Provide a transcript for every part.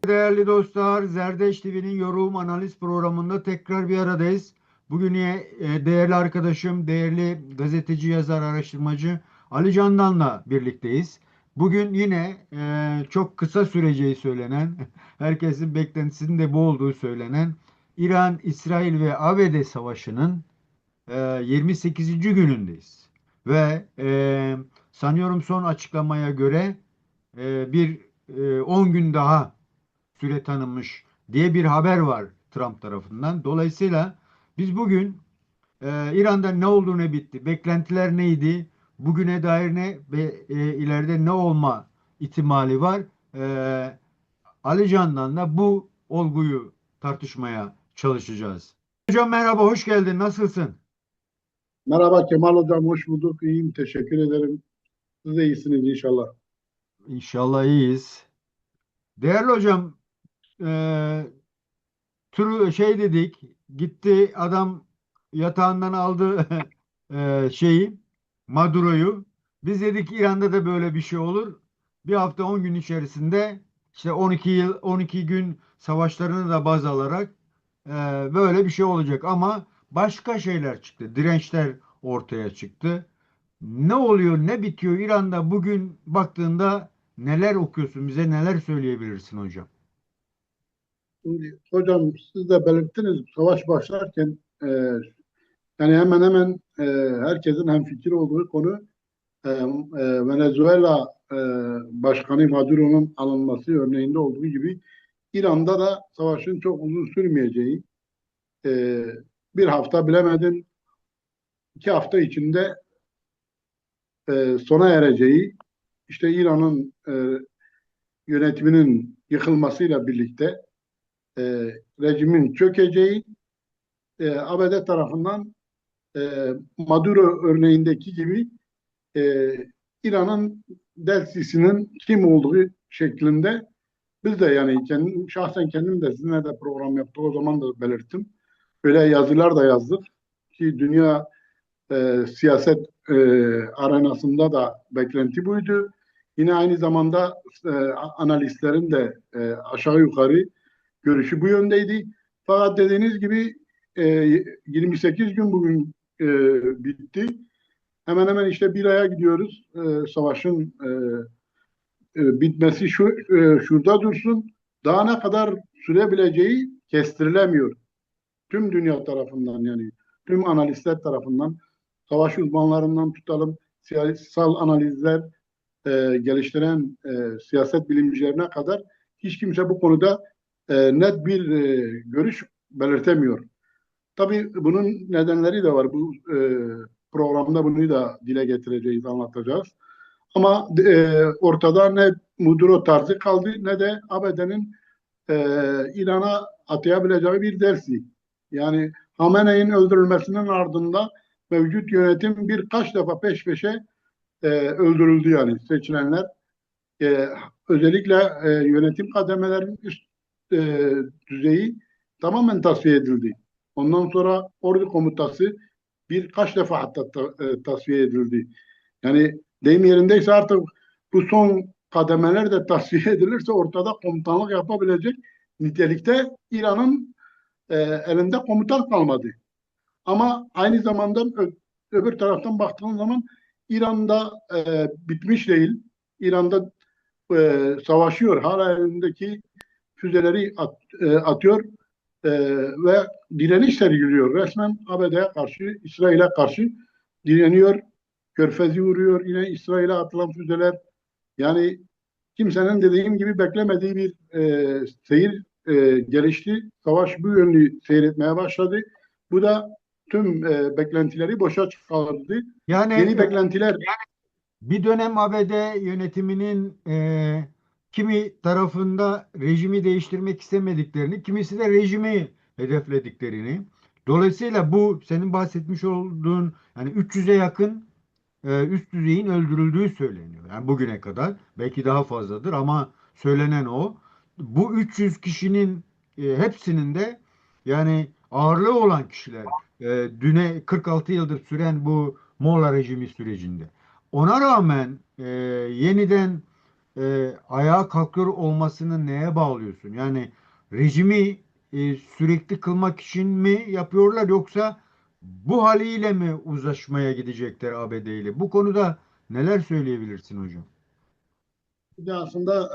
Değerli dostlar, Zerdeş TV'nin yorum analiz programında tekrar bir aradayız. Bugün yine değerli arkadaşım, değerli gazeteci, yazar, araştırmacı Ali Candan'la birlikteyiz. Bugün yine çok kısa süreceği söylenen, herkesin beklentisinin de bu olduğu söylenen İran, İsrail ve ABD savaşının 28. günündeyiz. Ve sanıyorum son açıklamaya göre bir 10 gün daha süre tanınmış diye bir haber var Trump tarafından. Dolayısıyla biz bugün İran'da ne oldu ne bitti, beklentiler neydi, bugüne dair ne ve ileride ne olma ihtimali var. Ali Can'dan da bu olguyu tartışmaya çalışacağız. Hocam merhaba, hoş geldin. Nasılsın? Merhaba Kemal Hocam, hoş bulduk. İyiyim, teşekkür ederim. Siz de iyisiniz inşallah. İnşallah iyiyiz. Değerli hocam, e, şey dedik, gitti adam yatağından aldı şeyi, Maduro'yu. Biz dedik İran'da da böyle bir şey olur. Bir hafta 10 gün içerisinde işte 12 yıl 12 gün savaşlarını da baz alarak e, böyle bir şey olacak ama başka şeyler çıktı. Dirençler ortaya çıktı. Ne oluyor, ne bitiyor İran'da bugün baktığında neler okuyorsun? Bize neler söyleyebilirsin hocam? Şimdi, hocam siz de belirttiniz, savaş başlarken yani hemen hemen herkesin hemfikir olduğu konu Venezuela Başkanı Maduro'nun alınması örneğinde olduğu gibi İran'da da savaşın çok uzun sürmeyeceği, e, bir hafta bilemedin 2 hafta içinde sona ereceği, işte İran'ın yönetiminin yıkılmasıyla birlikte rejimin çökeceği, ABD tarafından Maduro örneğindeki gibi e, İran'ın Delsi'sinin kim olduğu şeklinde biz de yani şahsen kendim de sizinle de program yaptık o zaman da belirttim. Böyle yazılar da yazdık ki dünya siyaset arenasında da beklenti buydu. Yine aynı zamanda analistlerin de aşağı yukarı görüşü bu yöndeydi. Fakat dediğiniz gibi e, 28 gün bugün bitti. Hemen hemen işte bir aya gidiyoruz. Savaşın bitmesi şurada dursun. Daha ne kadar sürebileceği kestirilemiyor. Tüm dünya tarafından yani tüm analistler tarafından savaş uzmanlarından tutalım siyasal analizler geliştiren siyaset bilimcilerine kadar hiç kimse bu konuda net bir görüş belirtemiyor. Tabii bunun nedenleri de var. Bu programda bunu da dile getireceğiz, anlatacağız. Ama ortada ne Maduro tarzı kaldı ne de ABD'nin İran'a atayabileceği bir dersi. Yani Hamene'nin öldürülmesinin ardında mevcut yönetim birkaç defa peş peşe öldürüldü yani seçilenler. E, Özellikle yönetim kademelerinin üst düzeyi tamamen tasfiye edildi. Ondan sonra ordu komutası birkaç defa hatta tasfiye edildi. Yani deyim yerindeyse artık bu son kademeler de tasfiye edilirse ortada komutanlık yapabilecek nitelikte İran'ın elinde komutan kalmadı. Ama aynı zamanda öbür taraftan baktığın zaman İran'da bitmiş değil. İran'da savaşıyor. Hala elindeki füzeleri atıyor e, ve direniş sergiliyor. Resmen ABD'ye karşı, İsrail'e karşı direniyor. Körfez'i vuruyor. Yine İsrail'e atılan füzeler. Yani kimsenin dediğim gibi beklemediği bir seyir gelişti. Savaş bu yönlü seyretmeye başladı. Bu da tüm beklentileri boşa çıkardı. Yani Yeni beklentiler. bir dönem ABD yönetiminin kimi tarafında rejimi değiştirmek istemediklerini, kimisi de rejimi hedeflediklerini. Dolayısıyla bu senin bahsetmiş olduğun yani 300'e yakın üst düzeyin öldürüldüğü söyleniyor. Yani bugüne kadar belki daha fazladır ama söylenen o. Bu 300 kişinin hepsinin de yani ağırlığı olan kişiler düne 46 yıldır süren bu Molla rejimi sürecinde. Ona rağmen yeniden ayağa kalkıyor olmasını neye bağlıyorsun? Yani rejimi sürekli kılmak için mi yapıyorlar yoksa bu haliyle mi uzlaşmaya gidecekler ABD ile? Bu konuda neler söyleyebilirsin hocam? Bir de aslında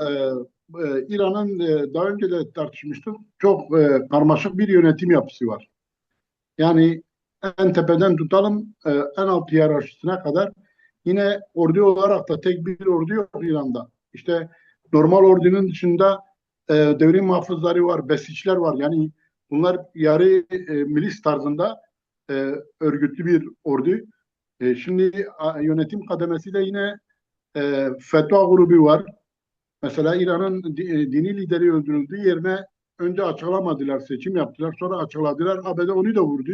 İran'ın daha önce de tartışmıştık. Çok karmaşık bir yönetim yapısı var. Yani en tepeden tutalım en alt hiyerarşisine kadar. Yine ordu olarak da tek bir ordu yok İran'da. İşte normal ordunun dışında devrim muhafızları var, besiçler var. Yani bunlar yarı milis tarzında örgütlü bir ordu. Şimdi yönetim kademesi de yine Fetva grubu var. Mesela İran'ın dini lideri öldürüldüğü yerine önce açıklamadılar, seçim yaptılar, sonra açıkladılar. ABD onu da vurdu.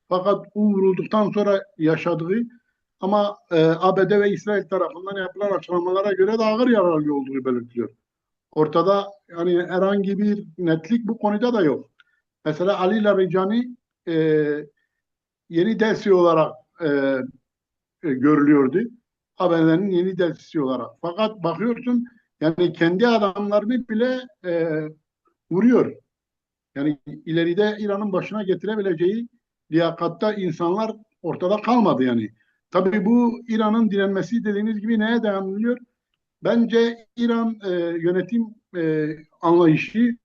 Fakat o vurulduktan sonra yaşadığı ama ABD ve İsrail tarafından yapılan açıklamalara göre de ağır yaralı olduğu belirtiliyor. Ortada yani herhangi bir netlik bu konuda da yok. Mesela Ali Larijani e, yeni delsi olarak görülüyordu. ABD'nin yeni delisi olarak. Fakat bakıyorsun yani kendi adamlarını bile vuruyor. Yani ileride İran'ın başına getirebileceği liyakatta insanlar ortada kalmadı yani. Tabii bu İran'ın direnmesi dediğiniz gibi neye dayanıyor? Bence İran yönetim anlayışı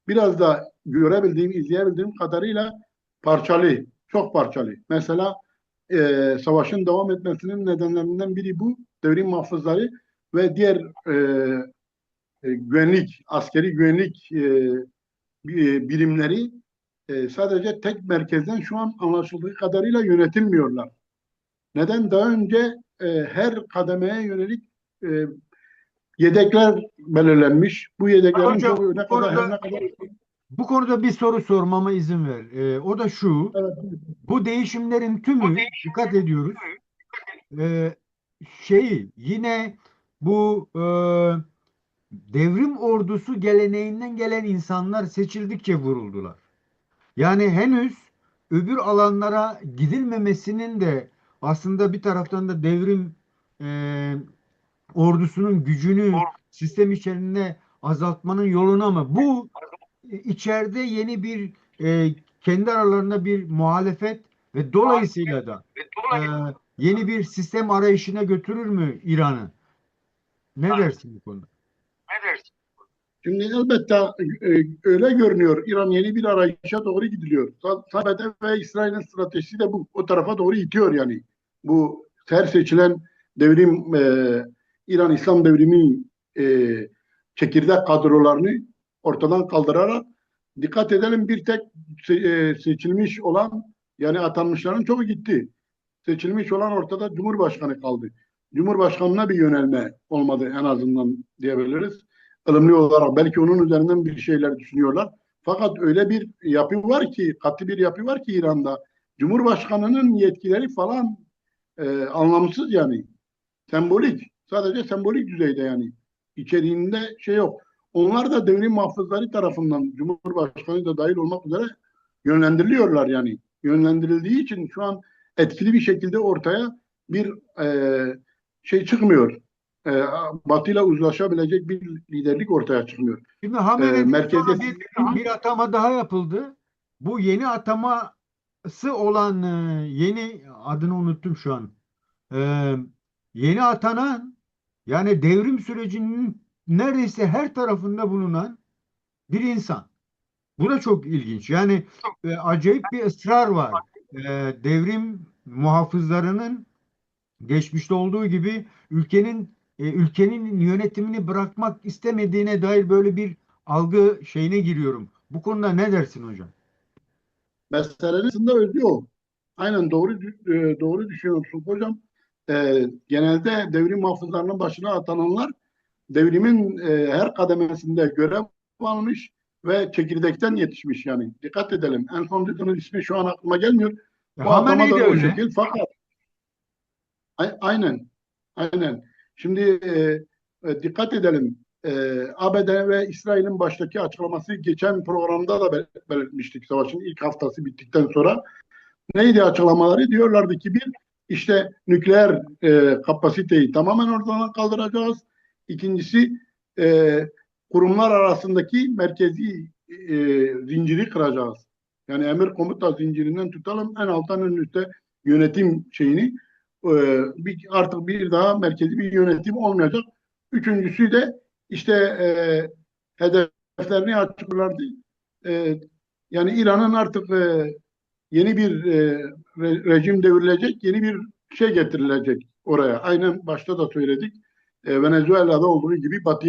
biraz da görebildiğim, izleyebildiğim kadarıyla parçalı, çok parçalı. Mesela savaşın devam etmesinin nedenlerinden biri bu. Devrim muhafızları ve diğer güvenlik, askeri güvenlik birimleri sadece tek merkezden şu an anlaşıldığı kadarıyla yönetilmiyorlar. Neden? Daha önce her kademeye yönelik e, yedekler belirlenmiş. Bu yedeklerin Hocam çoğu bu ne kadar her konuda ne kadar bu konuda bir soru sormama izin ver. O da şu. evet, Bu değişimlerin tümü dikkat ediyoruz. Ee, Şeyi yine bu devrim ordusu geleneğinden gelen insanlar seçildikçe vuruldular. Yani henüz öbür alanlara gidilmemesinin de aslında bir taraftan da devrim e, ordusunun gücünü sistem içerisinde azaltmanın yolunu ama bu içeride yeni bir kendi aralarında bir muhalefet ve dolayısıyla da e, yeni bir sistem arayışına götürür mü İran'ı? Ne dersin bu konuda? şimdi elbette öyle görünüyor. İran yeni bir arayışa doğru gidiliyor. ABD ve İsrail'in stratejisi de bu. O tarafa doğru itiyor yani. Bu her seçilen devrim İran İslam devrimi e, çekirdek kadrolarını ortadan kaldırarak dikkat edelim bir tek seçilmiş olan yani atanmışların çoğu gitti. Seçilmiş olan ortada Cumhurbaşkanı kaldı. Cumhurbaşkanına bir yönelme olmadı en azından diyebiliriz. Ilımlı olarak belki onun üzerinden bir şeyler düşünüyorlar. Fakat öyle bir yapı var ki, katı bir yapı var ki İran'da. Cumhurbaşkanının yetkileri falan anlamsız yani. Sembolik. Sadece sembolik düzeyde yani. İçeriğinde şey yok. Onlar da devrim muhafızları tarafından Cumhurbaşkanı da dahil olmak üzere yönlendiriliyorlar yani. Yönlendirildiği için şu an etkili bir şekilde ortaya bir şey çıkmıyor. E, Batı ile uzlaşabilecek bir liderlik ortaya çıkmıyor. Şimdi Hamene'den sonra Merkezde bir atama daha yapıldı. Bu yeni ataması olan yeni adını unuttum şu an. E, Yeni atanan yani devrim sürecinin neredeyse her tarafında bulunan bir insan. Bu da çok ilginç. Yani acayip bir ısrar var. E, Devrim muhafızlarının geçmişte olduğu gibi ülkenin yönetimini bırakmak istemediğine dair böyle bir algı şeyine giriyorum. Bu konuda ne dersin hocam? meselenin aslında özü o. Aynen doğru düşünüyorsun hocam. Genelde devrim muhafızlarının başına atananlar devrimin her kademesinde görev almış ve çekirdekten yetişmiş yani. Dikkat edelim. En son dediğiniz ismi şu an aklıma gelmiyor. O atama Hamenei da de o öyle. şekil. Fakat aynen, aynen. Şimdi dikkat edelim. ABD ve İsrail'in baştaki açıklaması geçen programda da belirtmiştik savaşın ilk haftası bittikten sonra. Neydi açıklamaları? Diyorlardı ki bir işte nükleer kapasiteyi tamamen ortadan kaldıracağız. İkincisi kurumlar arasındaki merkezi zinciri kıracağız. Yani emir komuta zincirinden tutalım en alttan en üstte yönetim şeyini artık bir daha merkezi bir yönetim olmayacak. Üçüncüsü de işte hedeflerini açıklardı. E, Yani İran'ın artık yeni bir rejim devrilecek, yeni bir şey getirilecek oraya. Aynen başta da söyledik. Venezuela'da olduğu gibi Batı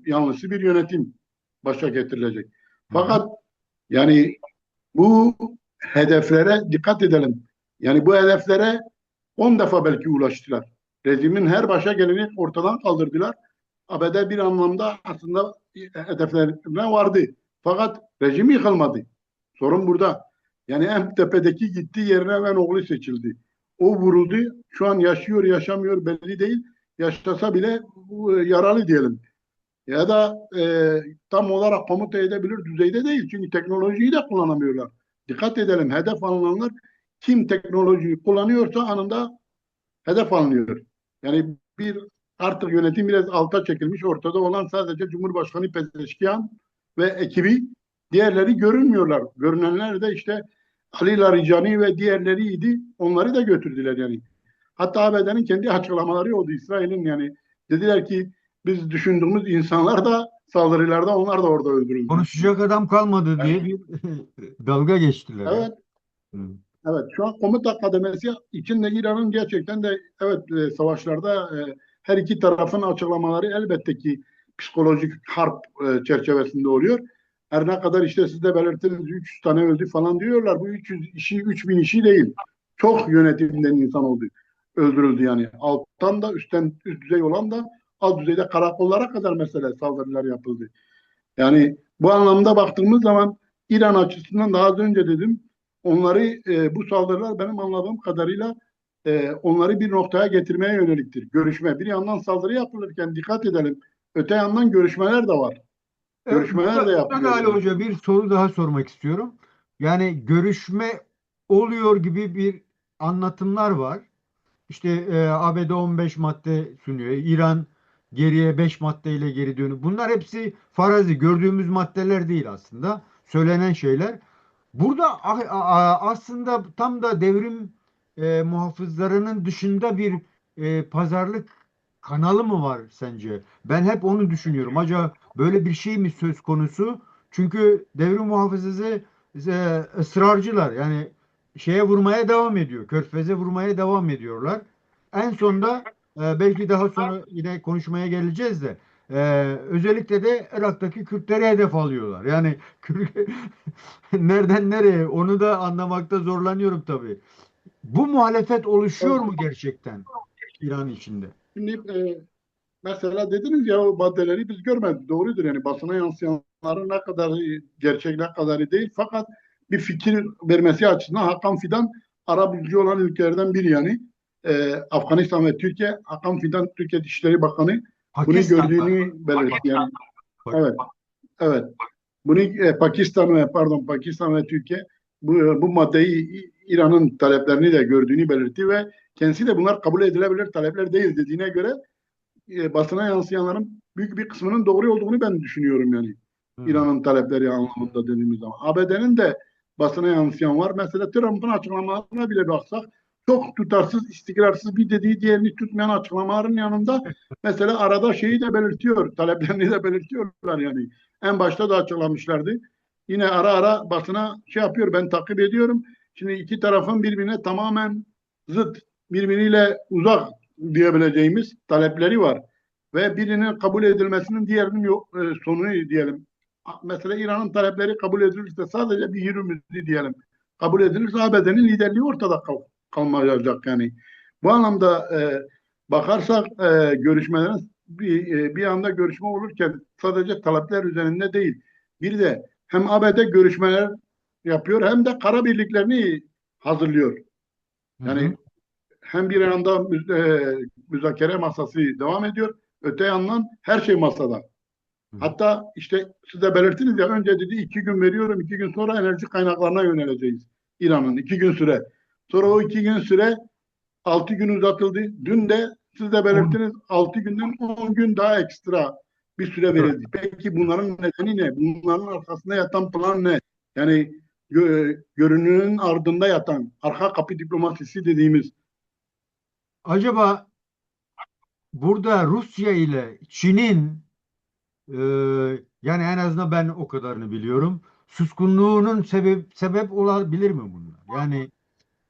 yanlısı bir yönetim başa getirilecek. Hı hı. Fakat yani bu hedeflere dikkat edelim. Yani bu hedeflere 10 defa belki ulaştılar. Rejimin her başa geleni ortadan kaldırdılar. ABD bir anlamda aslında hedeflerine vardı. Fakat rejim yıkılmadı. Sorun burada. Yani en tepedeki gitti yerine ben oğlu seçildi. O vuruldu. Şu an yaşıyor yaşamıyor belli değil. Yaşasa bile yaralı diyelim. Ya da tam olarak komuta edebilir düzeyde değil. Çünkü teknolojiyi de kullanamıyorlar. Dikkat edelim hedef alınanlar kim teknolojiyi kullanıyorsa anında hedef alınıyor. Yani bir artık yönetim biraz alta çekilmiş. Ortada olan sadece Cumhurbaşkanı Pezeşkiyan ve ekibi. Diğerleri görünmüyorlar. Görünenler de işte Ali Larijani ve diğerleriydi. Onları da götürdüler yani. Hatta ABD'nin kendi açıklamaları oldu İsrail'in yani. Dediler ki biz düşündüğümüz insanlar da saldırılarda onlar da orada öldürüldü. Konuşacak adam kalmadı diye bir dalga geçtiler ya. Evet, Hı. evet. Şu an komuta kademesi içinde İran'ın gerçekten de evet savaşlarda her iki tarafın açıklamaları elbette ki psikolojik harp çerçevesinde oluyor. Her ne kadar işte siz de belirttiniz 300 tane öldü falan diyorlar. Bu 300 işi 3000 işi değil. Çok yönetimden insan oldu. Öldürüldü yani. Alttan da üstten üst düzey olan da alt düzeyde karakollara kadar mesela saldırılar yapıldı. Yani bu anlamda baktığımız zaman İran açısından daha az önce dedim onları bu saldırılar benim anladığım kadarıyla onları bir noktaya getirmeye yöneliktir. Görüşme. Bir yandan saldırı yapılırken dikkat edelim. Öte yandan görüşmeler de var. Görüşmeler de Burada da yapılıyor Ali yani. Hoca bir soru daha sormak istiyorum. Yani görüşme oluyor gibi bir anlatımlar var. İşte ABD 15 madde sunuyor. İran geriye 5 maddeyle geri dönüyor. Bunlar hepsi farazi. Gördüğümüz maddeler değil aslında. Söylenen şeyler. Burada aslında tam da devrim muhafızlarının dışında bir pazarlık kanalı mı var sence? Ben hep onu düşünüyorum. Acaba böyle bir şey mi söz konusu? Çünkü devrim muhafızası ısrarcılar. Yani şeye vurmaya devam ediyor. Körfez'e vurmaya devam ediyorlar. En sonda belki daha sonra yine konuşmaya geleceğiz de özellikle de Irak'taki Kürtleri hedef alıyorlar. Yani nereden nereye onu da anlamakta zorlanıyorum tabii. Bu muhalefet oluşuyor Evet. mu gerçekten İran içinde? Şimdi mesela dediniz ya o maddeleri biz görmedik. Doğrudur yani basına yansıyanların ne kadar gerçek ne kadar değil. Fakat bir fikir vermesi açısından Hakan Fidan arabulucu olan ülkelerden biri yani. Afganistan ve Türkiye. Hakan Fidan Türkiye Dışişleri Bakanı bunu Pakistan'da. gördüğünü belirtti. Yani Bak, evet, evet. Bunu Pakistan ve Türkiye bu maddeyi İran'ın taleplerini de gördüğünü belirtti ve kendisi de bunlar kabul edilebilir talepler değil dediğine göre basına yansıyanların büyük bir kısmının doğru olduğunu ben düşünüyorum yani. hmm. İran'ın talepleri anlamında dediğimiz zaman. ABD'nin de basına yansıyan var. Mesela Trump'ın açıklamalarına bile baksak çok tutarsız, istikrarsız bir dediği diğerini tutmayan açıklamaların yanında mesela arada şeyi de belirtiyor, taleplerini de belirtiyorlar yani. En başta da açıklamışlardı. Yine ara ara basına şey yapıyor, ben takip ediyorum. Şimdi iki tarafın birbirine tamamen zıt, birbiriyle uzak diyebileceğimiz talepleri var. Ve birinin kabul edilmesinin diğerinin yok, sonu diyelim. Mesela İran'ın talepleri kabul edilirse sadece bir yürümüzü diyelim. Kabul edilirse ABD'nin liderliği ortada kalmayacak yani. Bu anlamda bakarsak görüşmelerin bir anda görüşme olurken sadece talepler üzerinde değil. Bir de hem ABD görüşmeler yapıyor hem de kara birliklerini hazırlıyor. Hı hı. Yani hem bir yanda müzakere masası devam ediyor. Öte yandan her şey masada. Hı hı. Hatta işte siz de belirttiniz ya önce dedi 2 gün veriyorum 2 gün sonra enerji kaynaklarına yöneleceğiz. İran'ın 2 gün süre. Sonra o 2 gün süre 6 gün uzatıldı. Dün de siz de On. belirttiniz 6 günden 10 gün daha ekstra bir süre verildi. Peki bunların nedeni ne? Bunların arkasında yatan plan ne? Yani görünürün ardında yatan arka kapı diplomasisi dediğimiz. Acaba burada Rusya ile Çin'in e, yani en azından ben o kadarını biliyorum. Suskunluğunun sebep olabilir mi bunlar? Yani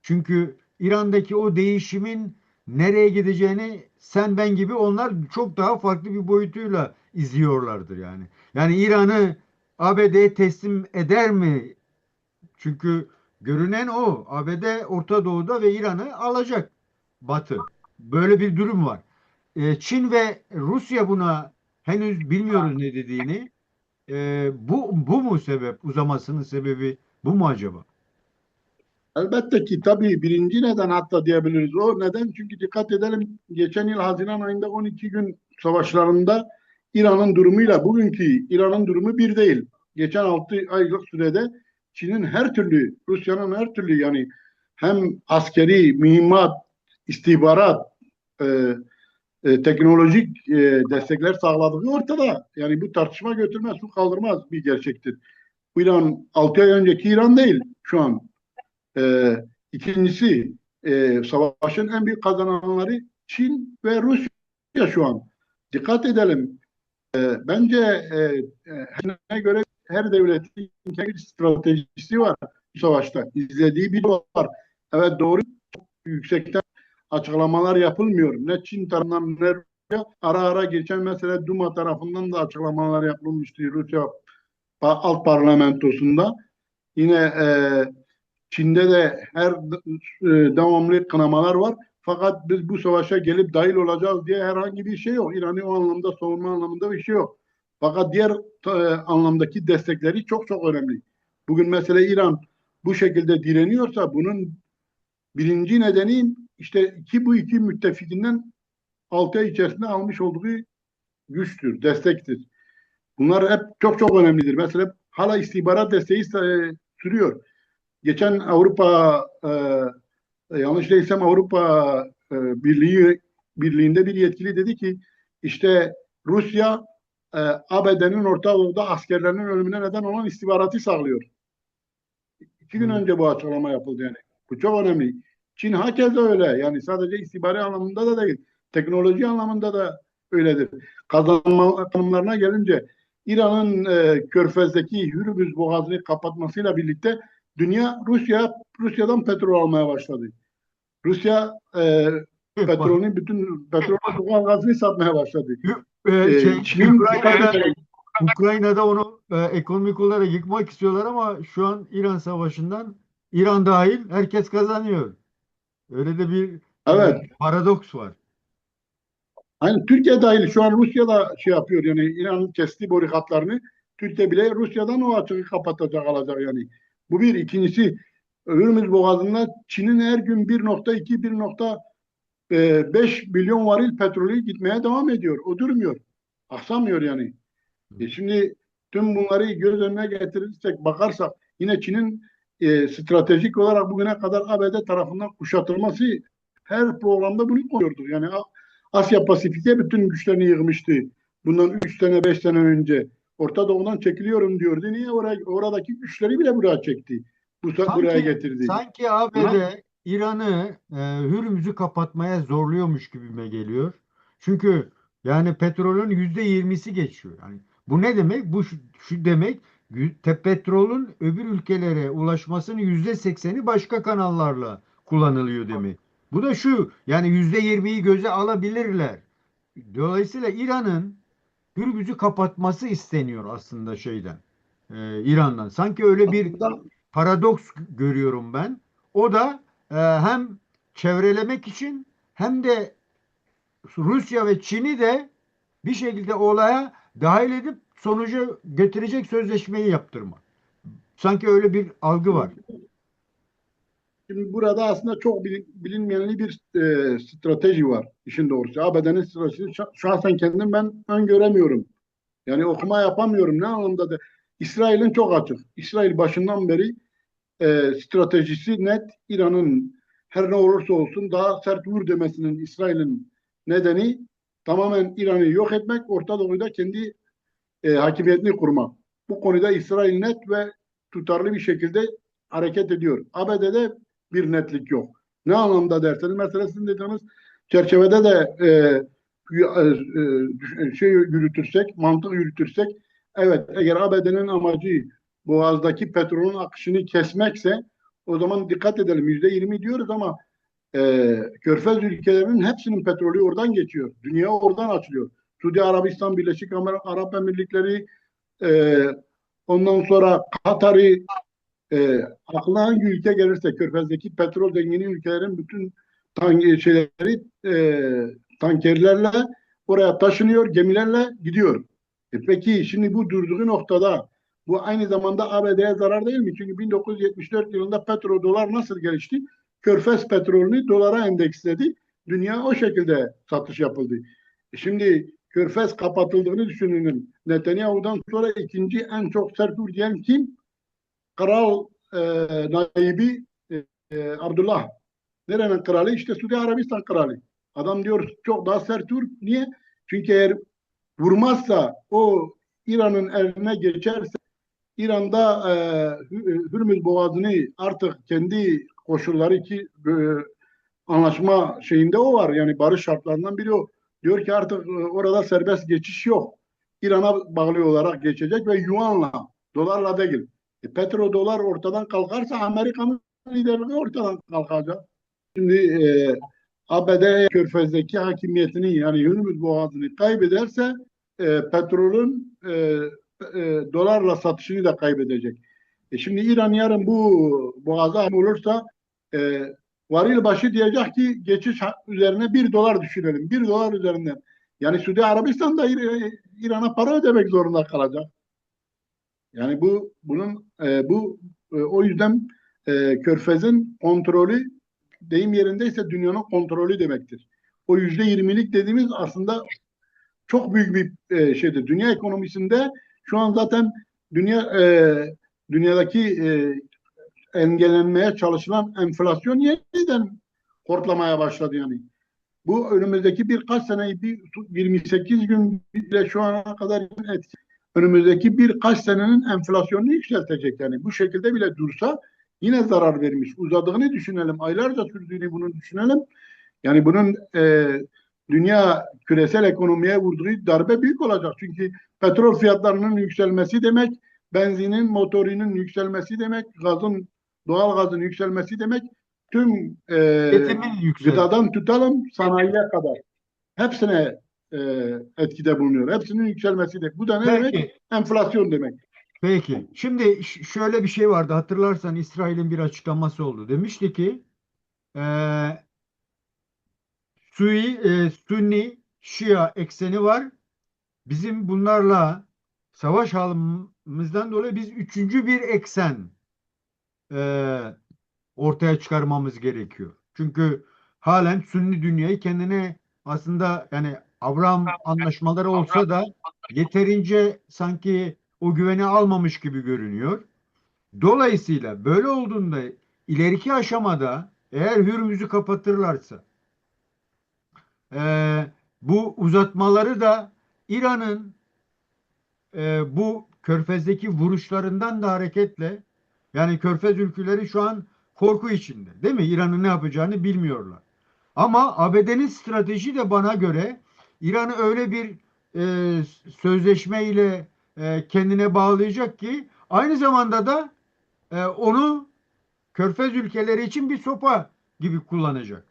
çünkü İran'daki o değişimin nereye gideceğini sen ben gibi onlar çok daha farklı bir boyutuyla izliyorlardır yani. Yani İran'ı ABD'ye teslim eder mi? Çünkü görünen o. ABD Orta Doğu'da ve İran'ı alacak Batı. Böyle bir durum var. Çin ve Rusya buna henüz bilmiyoruz ne dediğini. Bu mu sebep? Uzamasının sebebi bu mu acaba? Elbette ki tabii birinci neden hatta diyebiliriz. O neden? Çünkü dikkat edelim geçen yıl Haziran ayında 12 gün savaşlarında İran'ın durumuyla bugünkü İran'ın durumu bir değil. Geçen 6 aylık sürede Çin'in her türlü, Rusya'nın her türlü yani hem askeri, mühimmat, istihbarat, e, teknolojik destekler sağladığı ortada. Yani bu tartışma götürmez, su kaldırmaz bir gerçektir. Bu İran 6 ay önceki İran değil şu an. E, ikincisi savaşın en büyük kazananları Çin ve Rusya şu an. Dikkat edelim. Bence her göre her devletin kendi bir stratejisi var bu savaşta. İzlediği bir yol var. Evet doğru yüksekten açıklamalar yapılmıyor. Ne Çin tarafından ne Rusya. Ara ara geçen mesela Duma tarafından da açıklamalar yapılmıştı Rusya alt parlamentosunda. Yine Çin'de de her devamlı kınamalar var. Fakat biz bu savaşa gelip dahil olacağız diye herhangi bir şey yok. İran'ı o anlamda savunma anlamında bir şey yok. Fakat diğer anlamdaki destekleri çok çok önemli. Bugün mesela İran bu şekilde direniyorsa bunun birinci nedeni işte bu iki müttefikinden 6 ay içerisinde almış olduğu güçtür, destektir. Bunlar hep çok çok önemlidir. Mesela hala istihbarat desteği sürüyor. Geçen Avrupa yanlış değilsem Avrupa Birliği'nde bir yetkili dedi ki işte Rusya ABD'nin Orta Doğu'da askerlerinin ölümüne neden olan istihbaratı sağlıyor. 2 gün Hmm. önce bu açıklama yapıldı yani. Bu çok önemli. Çin hakeza öyle. Yani sadece istihbari anlamında da değil. Teknoloji anlamında da öyledir. Kazanma konumlarına gelince İran'ın Körfez'deki Hürmüz Boğazı'nı kapatmasıyla birlikte dünya Rusya'dan petrol almaya başladı. Rusya Evet, bak, petrolün bütün petrol ve doğal gazını satmaya başladı. Çin'in dikkat Ukrayna'da ederek onu ekonomik olarak yıkmak istiyorlar ama şu an İran Savaşı'ndan İran dahil herkes kazanıyor. Öyle de bir evet. paradoks var. Hani Türkiye dahil şu an Rusya da şey yapıyor yani İran'ın kestiği boru hatlarını Türkiye bile Rusya'dan o açığı kapatacak alacak yani. Bu bir. İkincisi Hürmüz Boğazı'nda Çin'in her gün 1,2-1,5 milyon varil petrolü gitmeye devam ediyor. O durmuyor. Aksamıyor yani. Şimdi tüm bunları göz önüne getirirsek bakarsak yine Çin'in stratejik olarak bugüne kadar ABD tarafından kuşatılması her programda bunu koyuyordu. Yani Asya Pasifik'e bütün güçlerini yığmıştı. Bundan 3 sene 5 sene önce. Orta Doğu'dan çekiliyorum diyordu. Niye oradaki güçleri bile buraya çekti? Buraya Sanki getirdi. sanki Buna ABD İran'ı Hürmüz'ü kapatmaya zorluyormuş gibime geliyor. Çünkü yani petrolün %20'si geçiyor. Yani bu ne demek? Bu şu demek petrolün öbür ülkelere ulaşmasının %80'i başka kanallarla kullanılıyor demek. Bu da şu yani %20'yi göze alabilirler. Dolayısıyla İran'ın Hürmüz'ü kapatması isteniyor aslında İran'dan. Sanki öyle bir aslında paradoks görüyorum ben. O da hem çevrelemek için hem de Rusya ve Çin'i de bir şekilde olaya dahil edip sonucu getirecek sözleşmeyi yaptırmak. Sanki öyle bir algı var. şimdi burada aslında çok bilinmeyenli bir strateji var işin doğrusu. ABD'nin stratejisi şahsen kendim ben öngöremiyorum. Yani okuma yapamıyorum. Ne anlamda da? İsrail'in çok açık. İsrail başından beri stratejisi net. İran'ın her ne olursa olsun daha sert vur demesinin İsrail'in nedeni tamamen İran'ı yok etmek, Orta Doğu'da kendi hakimiyetini kurmak. Bu konuda İsrail net ve tutarlı bir şekilde hareket ediyor. ABD'de bir netlik yok. Ne anlamda derseniz mesela sizin dediğiniz çerçevede de şey yürütürsek, mantık yürütürsek, evet, eğer ABD'nin amacı Boğaz'daki petrolün akışını kesmekse o zaman dikkat edelim, %20 diyoruz ama Körfez ülkelerinin hepsinin petrolü oradan geçiyor. Dünya oradan açılıyor. Suudi Arabistan, Birleşik Arap Emirlikleri, e, ondan sonra Katar'ı, aklına hangi ülke gelirse Körfez'deki petrol zengini ülkelerin bütün şeyleri tankerlerle oraya taşınıyor, gemilerle gidiyor. Peki şimdi bu durduğu noktada bu aynı zamanda ABD'ye zarar değil mi? Çünkü 1974 yılında petrodolar nasıl gelişti? Körfez petrolünü dolara endeksledi. Dünya o şekilde satış yapıldı. Şimdi Körfez kapatıldığını düşünün. Netanyahu'dan sonra ikinci en çok sert diyen kim? Kral naibi Abdullah. Nerenin kralı? İşte Suudi Arabistan kralı. Adam diyor çok daha sert vur. Niye? Çünkü eğer vurmazsa o İran'ın eline geçerse İran'da Hürmüz Boğazı'nı artık kendi koşulları ki anlaşma şeyinde o var. Yani barış şartlarından biri o. Diyor ki artık orada serbest geçiş yok. İran'a bağlı olarak geçecek ve yuanla, dolarla değil. Petrodolar ortadan kalkarsa Amerika'nın liderliği ortadan kalkacak. Şimdi ABD Körfez'deki hakimiyetini yani Hürmüz Boğazı'nı kaybederse petrolün dolarla satışını da kaybedecek. Şimdi İran yarın bu boğaza olursa e, varil başı diyecek ki geçiş üzerine 1 dolar düşürelim. 1 dolar üzerinden. Yani Suudi Arabistan da İran'a para ödemek zorunda kalacak. Yani o yüzden Körfez'in kontrolü deyim yerindeyse dünyanın kontrolü demektir. O %20'lik dediğimiz aslında çok büyük bir şeydir. Dünya ekonomisinde şu an zaten dünyadaki engellenmeye çalışılan enflasyon yeniden hortlamaya başladı yani. Bu önümüzdeki birkaç seneyi 28 gün bile şu ana kadar etki. Önümüzdeki birkaç senenin enflasyonunu yükseltecek yani. Bu şekilde bile dursa yine zarar vermiş. Uzadığını düşünelim. Aylarca sürdüğünü bunu düşünelim. Yani bunun dünya küresel ekonomiye vurduğu darbe büyük olacak. Çünkü petrol fiyatlarının yükselmesi demek, benzinin, motorinin yükselmesi demek, doğal gazın yükselmesi demek, tüm Tüketimin yüksel. gıdadan tutalım sanayiye kadar. Hepsine e, etkide bulunuyor. Hepsinin yükselmesi demek. Bu da ne demek? Peki, Enflasyon demek. peki. Şimdi şöyle bir şey vardı. Hatırlarsan İsrail'in bir açıklaması oldu. Demişti ki e, Sünni, Şia ekseni var. Bizim bunlarla savaş halımızdan dolayı biz üçüncü bir eksen e, ortaya çıkarmamız gerekiyor. Çünkü halen Sünni dünyayı kendine aslında yani Abraham anlaşmaları olsa da yeterince sanki o güveni almamış gibi görünüyor. Dolayısıyla böyle olduğunda ileriki aşamada eğer Hürmüz'ü kapatırlarsa bu uzatmaları da İran'ın bu Körfez'deki vuruşlarından da hareketle yani Körfez ülkeleri şu an korku içinde, değil mi? İran'ın ne yapacağını bilmiyorlar. Ama ABD'nin strateji de bana göre İran'ı öyle bir sözleşme ile kendine bağlayacak ki aynı zamanda da onu Körfez ülkeleri için bir sopa gibi kullanacak.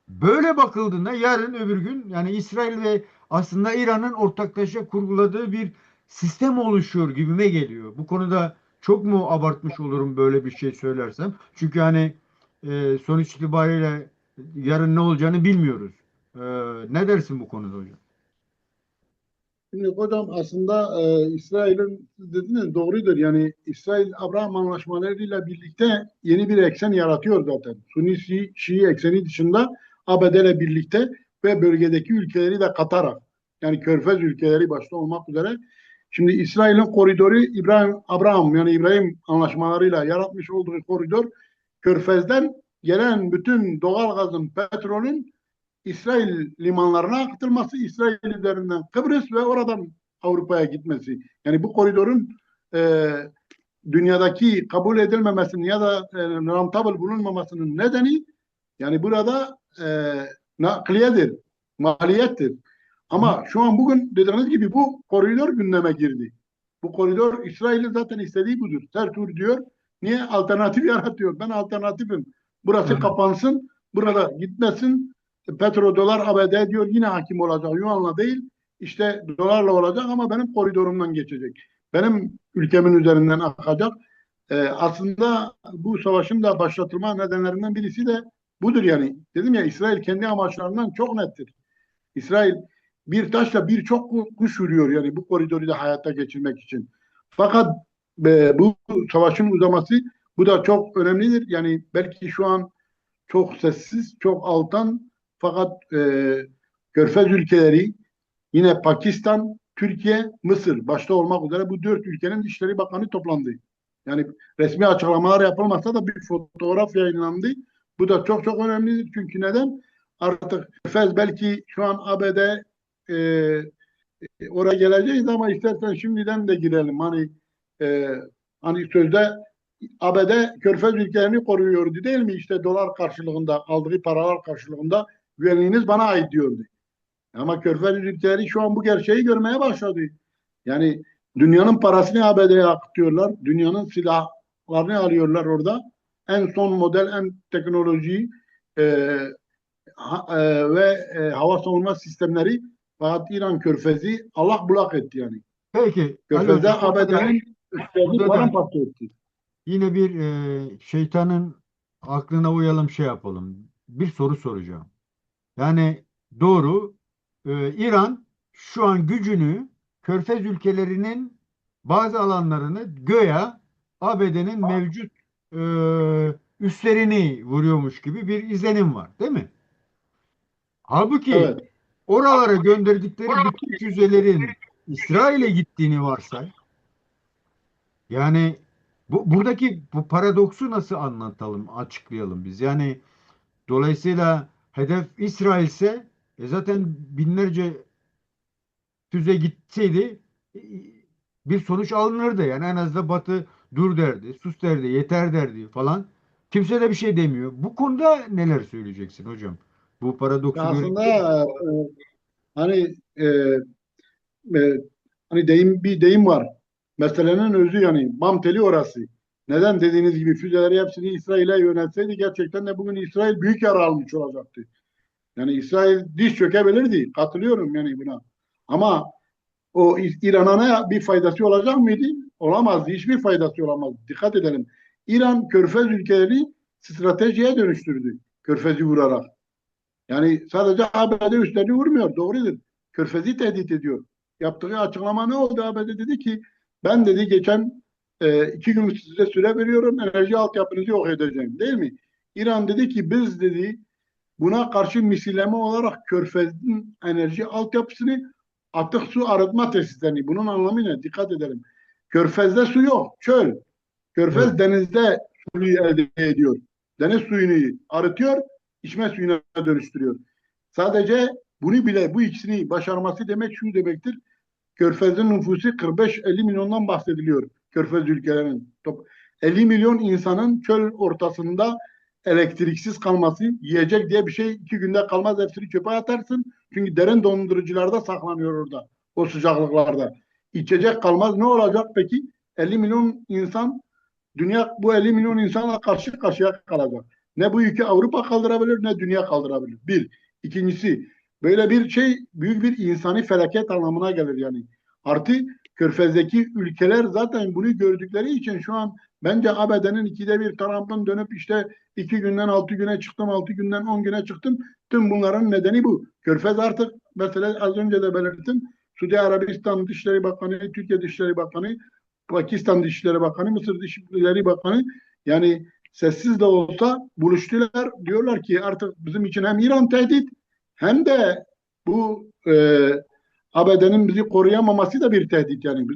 Böyle bakıldığında yarın öbür gün yani İsrail ve aslında İran'ın ortaklaşa kurguladığı bir sistem oluşuyor gibime geliyor. Bu konuda çok mu abartmış olurum böyle bir şey söylersem? Çünkü hani sonuç itibariyle yarın ne olacağını bilmiyoruz. E, Ne dersin bu konuda hocam? Şimdi hocam aslında İsrail'in siz dediniz doğrudur. Yani İsrail Abraham anlaşmalarıyla birlikte yeni bir eksen yaratıyor zaten. Sunni Şii ekseni dışında ABD ile birlikte ve bölgedeki ülkeleri de katarak yani Körfez ülkeleri başta olmak üzere. Şimdi İsrail'in koridoru Abraham yani İbrahim anlaşmalarıyla yaratmış olduğu koridor Körfez'den gelen bütün doğal gazın, petrolün İsrail limanlarına akıtılması, İsrail üzerinden Kıbrıs ve oradan Avrupa'ya gitmesi. Yani bu koridorun e, dünyadaki kabul edilmemesinin ya da rentable bulunmamasının nedeni yani burada nakliyedir, maliyettir. Ama şu an bugün dediğiniz gibi bu koridor gündeme girdi. Bu koridor İsrail'in zaten istediği budur. Tertur diyor. Niye? Alternatif yaratıyor. Ben alternatifim. Burası Evet. kapansın. Burada gitmesin. Petrodolar ABD diyor yine hakim olacak. Yuan'la değil. İşte dolarla olacak ama benim koridorumdan geçecek. Benim ülkemin üzerinden akacak. Aslında bu savaşın da başlatılma nedenlerinden birisi de budur yani. Dedim ya İsrail kendi amaçlarından çok nettir. İsrail bir taşla birçok kuş vuruyor yani bu koridoru da hayata geçirmek için. Fakat bu savaşın uzaması bu da çok önemlidir. Yani belki şu an çok sessiz, çok altan fakat Körfez ülkeleri yine Pakistan, Türkiye, Mısır başta olmak üzere bu dört ülkenin Dışişleri Bakanı toplandı. Yani resmi açıklamalar yapılmasa da bir fotoğraf yayınlandı. Bu da çok çok önemlidir. Çünkü neden? Artık Fez belki şu an ABD oraya geleceğiz ama istersen şimdiden de girelim. E, hani sözde ABD Körfez ülkelerini koruyordu değil mi? İşte dolar karşılığında aldığı paralar karşılığında güvenliğiniz bana ait diyordu. Ama Körfez ülkeleri şu an bu gerçeği görmeye başladı. Yani dünyanın parasını ABD'ye akıtıyorlar. Dünyanın silahlarını alıyorlar orada. En son model, en teknolojiyi e, hava savunma sistemleri fakat İran Körfezi allak bullak etti yani. Peki Ali Körfez'de Hocam, ABD'nin üstlerini burada da paramparça etti. yine bir şeytanın aklına uyalım, şey yapalım. Bir soru soracağım. Yani doğru, İran şu an gücünü Körfez ülkelerinin bazı alanlarını göya ABD'nin mevcut üslerini vuruyormuş gibi bir izlenim var, değil mi? Halbuki Evet. oralara gönderdikleri bütün füzelerin İsrail'e gittiğini varsay. Yani buradaki bu paradoksu nasıl anlatalım, açıklayalım biz? Yani dolayısıyla hedef İsrail ise zaten binlerce füze gitseydi bir sonuç alınırdı. Yani en azından Batı dur derdi, sus derdi, yeter derdi falan. Kimse de bir şey demiyor. Bu konuda neler söyleyeceksin hocam? Bu Ya paradoksu aslında görebiliyor musun? hani e, hani bir deyim var. Meselenin özü yani bam teli orası. Neden dediğiniz gibi füzeleri hepsini İsrail'e yönelseydi gerçekten de bugün İsrail büyük yara almış olacaktı. Yani İsrail diş çökebilirdi. Katılıyorum yani buna. Ama o İran'a ne bir faydası olacak mıydı? Olamazdı. Hiçbir faydası olamazdı. Dikkat edelim. İran Körfez ülkeleri stratejiye dönüştürdü. Körfez'i vurarak. Yani sadece ABD üstlerini vurmuyor. Doğrudur. Körfez'i tehdit ediyor. Yaptığı açıklama ne oldu? ABD dedi ki ben dedi geçen 2 gün size süre veriyorum. Enerji altyapınızı yok edeceğim. Değil mi? İran dedi ki biz dedi buna karşı misilleme olarak Körfez'in enerji altyapısını atık su arıtma tesislerini. Bunun anlamı ne? Dikkat edelim. Körfez'de su yok. Çöl. Evet. Körfez denizde suyu elde ediyor. Deniz suyunu arıtıyor, içme suyuna dönüştürüyor. Sadece bunu bile bu ikisini başarması demek şu demektir. Körfez'in nüfusu 45-50 milyondan bahsediliyor. Körfez ülkelerinin. 50 milyon insanın çöl ortasında elektriksiz kalması, yiyecek diye bir şey 2 günde kalmaz, hepsini çöpe atarsın. Çünkü derin dondurucularda saklanıyor orada, o sıcaklıklarda. İçecek kalmaz. Ne olacak peki? 50 milyon insan, dünya bu 50 milyon insanla karşı karşıya kalacak. Ne bu yükü Avrupa kaldırabilir ne dünya kaldırabilir. Bir. İkincisi böyle bir şey büyük bir insani felaket anlamına gelir yani. Artı Körfez'deki ülkeler zaten bunu gördükleri için şu an bence ABD'nin ikide bir Trump'ın dönüp işte 2 günden 6 güne çıktım, 6 günden 10 güne çıktım. Tüm bunların nedeni bu. Körfez artık mesela az önce de belirttim. Suudi Arabistan Dışişleri Bakanı, Türkiye Dışişleri Bakanı, Pakistan Dışişleri Bakanı, Mısır Dışişleri Bakanı yani sessiz de olsa buluştular. Diyorlar ki artık bizim için hem İran tehdit hem de bu ABD'nin bizi koruyamaması da bir tehdit yani.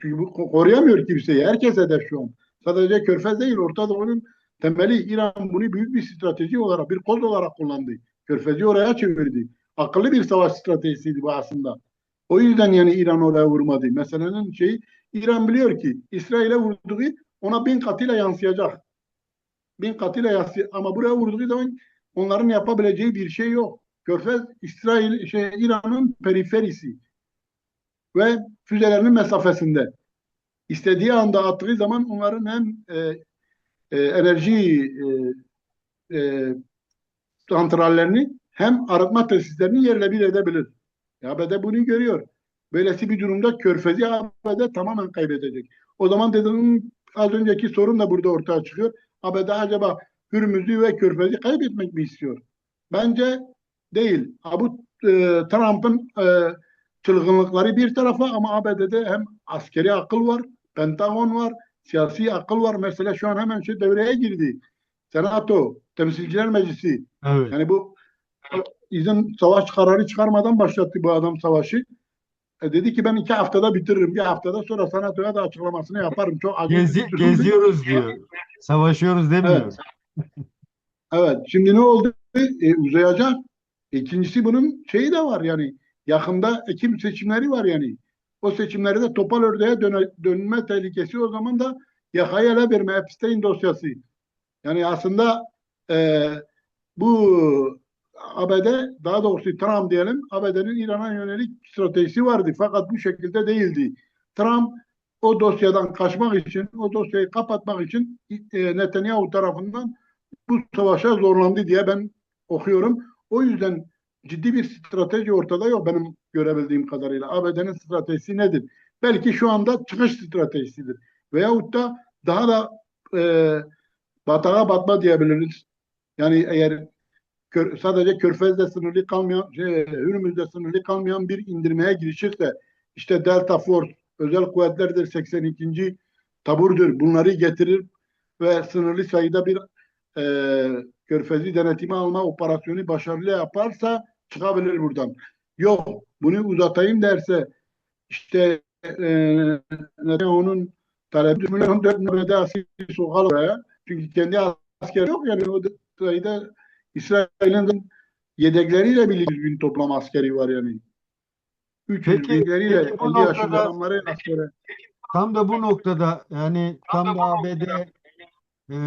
Çünkü bu koruyamıyor kimseyi. Herkes hedef şu an. Sadece Körfez değil, Orta Doğu'nun temeli. İran bunu büyük bir strateji olarak, bir koz olarak kullandı. Körfez'i oraya çevirdi. Akıllı bir savaş stratejisiydi bu aslında. O yüzden yani İran oraya vurmadı. Meselenin şeyi, İran biliyor ki İsrail'e vurduğu ona 1000 katıyla yansıyacak. 1000 katıyla yansıyacak. Ama buraya vurduğu zaman onların yapabileceği bir şey yok. Körfez İran'ın periferisi ve füzelerinin mesafesinde. İstediği anda attığı zaman onların hem enerji e, santrallerini hem arıtma tesislerini yerle bir edebilir. ABD bunu görüyor. Böylesi bir durumda Körfez'i ABD tamamen kaybedecek. O zaman dedim, az önceki sorun da burada ortaya çıkıyor. ABD acaba Hürmüz'ü ve Körfez'i kaybetmek mi istiyor? Bence değil. Bu Trump'ın çılgınlıkları bir tarafa, ama ABD'de hem askeri akıl var, Pentagon var, siyasi akıl var. Mesela şu an hemen şu devreye girdi. Senato, Temsilciler Meclisi. Evet. Yani bu izin savaş kararı çıkarmadan başlattı bu adam savaşı. Dedi ki ben 2 haftada bitiririm. Bir haftada sonra senatoya da açıklamasını yaparım. Çok acil bir durumdu. Geziyoruz diyor. Savaşıyoruz Evet, demiyor. evet. Şimdi ne oldu? Uzayacak. İkincisi bunun şeyi de var yani. Yakında Ekim seçimleri var yani. O seçimlerde de topal ördeğe dönme tehlikesi, o zaman da yakayı ele verme Epstein dosyası. Yani aslında e, bu ABD, daha doğrusu Trump diyelim, ABD'nin İran'a yönelik stratejisi vardı. Fakat bu şekilde değildi. Trump o dosyadan kaçmak için, o dosyayı kapatmak için Netanyahu tarafından bu savaşa zorlandı diye ben okuyorum. O yüzden ciddi bir strateji ortada yok benim görebildiğim kadarıyla. ABD'nin stratejisi nedir? Belki şu anda çıkış stratejisidir. Veyahut da daha da e, batağa batma diyebiliriz. Yani eğer sadece Körfez'de sınırlı kalmayan, Hürmüz'de sınırlı kalmayan bir indirmeye girişirse, işte Delta Force, özel kuvvetlerdir, 82. taburdur, bunları getirir ve sınırlı sayıda bir e, Körfez'i denetime alma operasyonu başarılı yaparsa çıkabilir buradan. Yok, bunu uzatayım derse, işte Netanyahu'nun talebi 1.4 milyon askeri sokar oraya. Çünkü kendi askeri yok yani, o sayıda İsrail'in yedekleriyle bile 100 bin toplam askeri var yani. 300 Peki binleriyle, bu 50 yaşında noktada, adamları askeri. tam da bu noktada, yani tam da ABD e,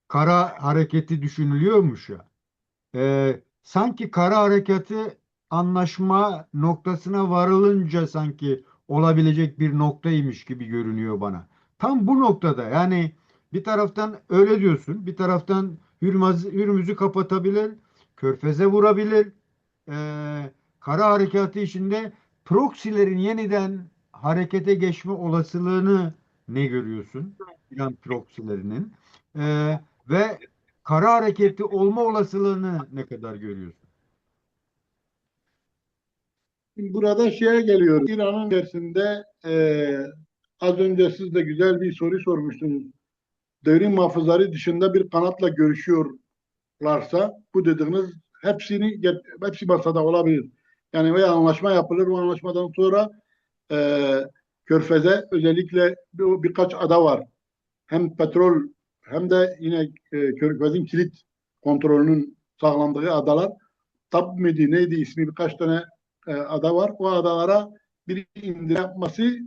kara hareketi düşünülüyormuş ya. Sanki kara harekatı anlaşma noktasına varılınca sanki olabilecek bir noktaymış gibi görünüyor bana. Tam bu noktada, yani bir taraftan öyle diyorsun, bir taraftan Hürmüz'ü kapatabilir, Körfez'e vurabilir. Kara harekatı içinde proksilerin yeniden harekete geçme olasılığını ne görüyorsun? İran proksilerinin. Ve kara hareketi olma olasılığını ne kadar görüyorsun? Şimdi burada şeye geliyoruz. İran'ın içerisinde az önce siz de güzel bir soru sormuştunuz. Devrim muhafızları dışında bir kanatla görüşüyorlarsa, bu dediğiniz hepsi masada olabilir. Yani veya anlaşma yapılır. Bu anlaşmadan sonra e, Körfez'e özellikle birkaç ada var. Hem petrol hem de yine Körfez'in kilit kontrolünün sağlandığı adalar. Tab mıydı neydi ismi, birkaç tane ada var. O adalara bir indirim yapması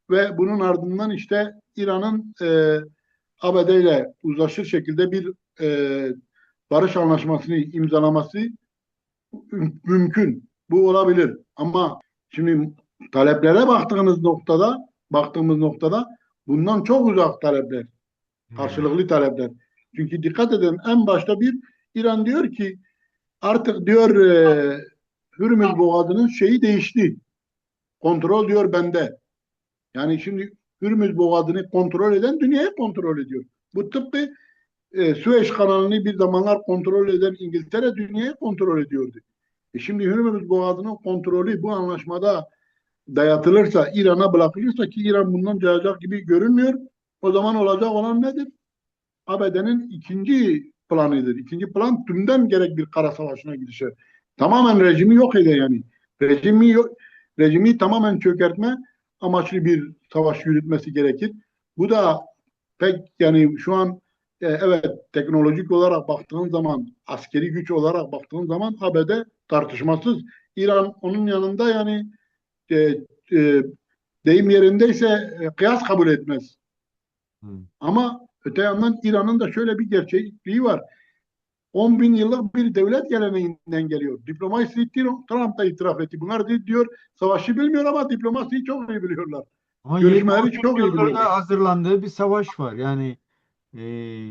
ve bunun ardından işte İran'ın ABD ile uzlaşır şekilde bir e, barış anlaşmasını imzalaması mümkün. Bu olabilir. Ama şimdi taleplere baktığımız noktada bundan çok uzak talepler. Hmm. Karşılıklı talepler. Çünkü dikkat edin, en başta İran diyor ki artık diyor Hürmüz Boğazı'nın şeyi değişti. Kontrol diyor bende. Yani şimdi Hürmüz Boğazı'nı kontrol eden dünyayı kontrol ediyor. Bu tıpkı Süveyş kanalını bir zamanlar kontrol eden İngiltere dünyayı kontrol ediyordu. Şimdi Hürmüz Boğazı'nın kontrolü bu anlaşmada dayatılırsa, İran'a bırakılırsa, ki İran bundan cayacak gibi görünmüyor, o zaman olacak olan nedir? ABD'nin ikinci planıdır. İkinci plan tümden gerek bir kara savaşına gidişe. Tamamen rejimi yok eder yani. Rejimi yok, rejimi tamamen çökertme amaçlı bir savaş yürütmesi gerekir. Bu da pek yani şu an evet, teknolojik olarak baktığın zaman, askeri güç olarak baktığın zaman ABD tartışmasız. İran onun yanında yani e, e, deyim yerindeyse kıyas kabul etmez. Hı. Ama öte yandan İran'ın da şöyle bir gerçekliği var. 10 bin yıllık bir devlet geleneğinden geliyor. Diplomasi Trump da itiraf etti. Bunlar diyor savaşı bilmiyor ama diplomasiyi çok iyi biliyorlar. Ama Görüşmeleri 20-30 çok iyi yıldır biliyorlar. da hazırlandığı bir savaş var. Yani e,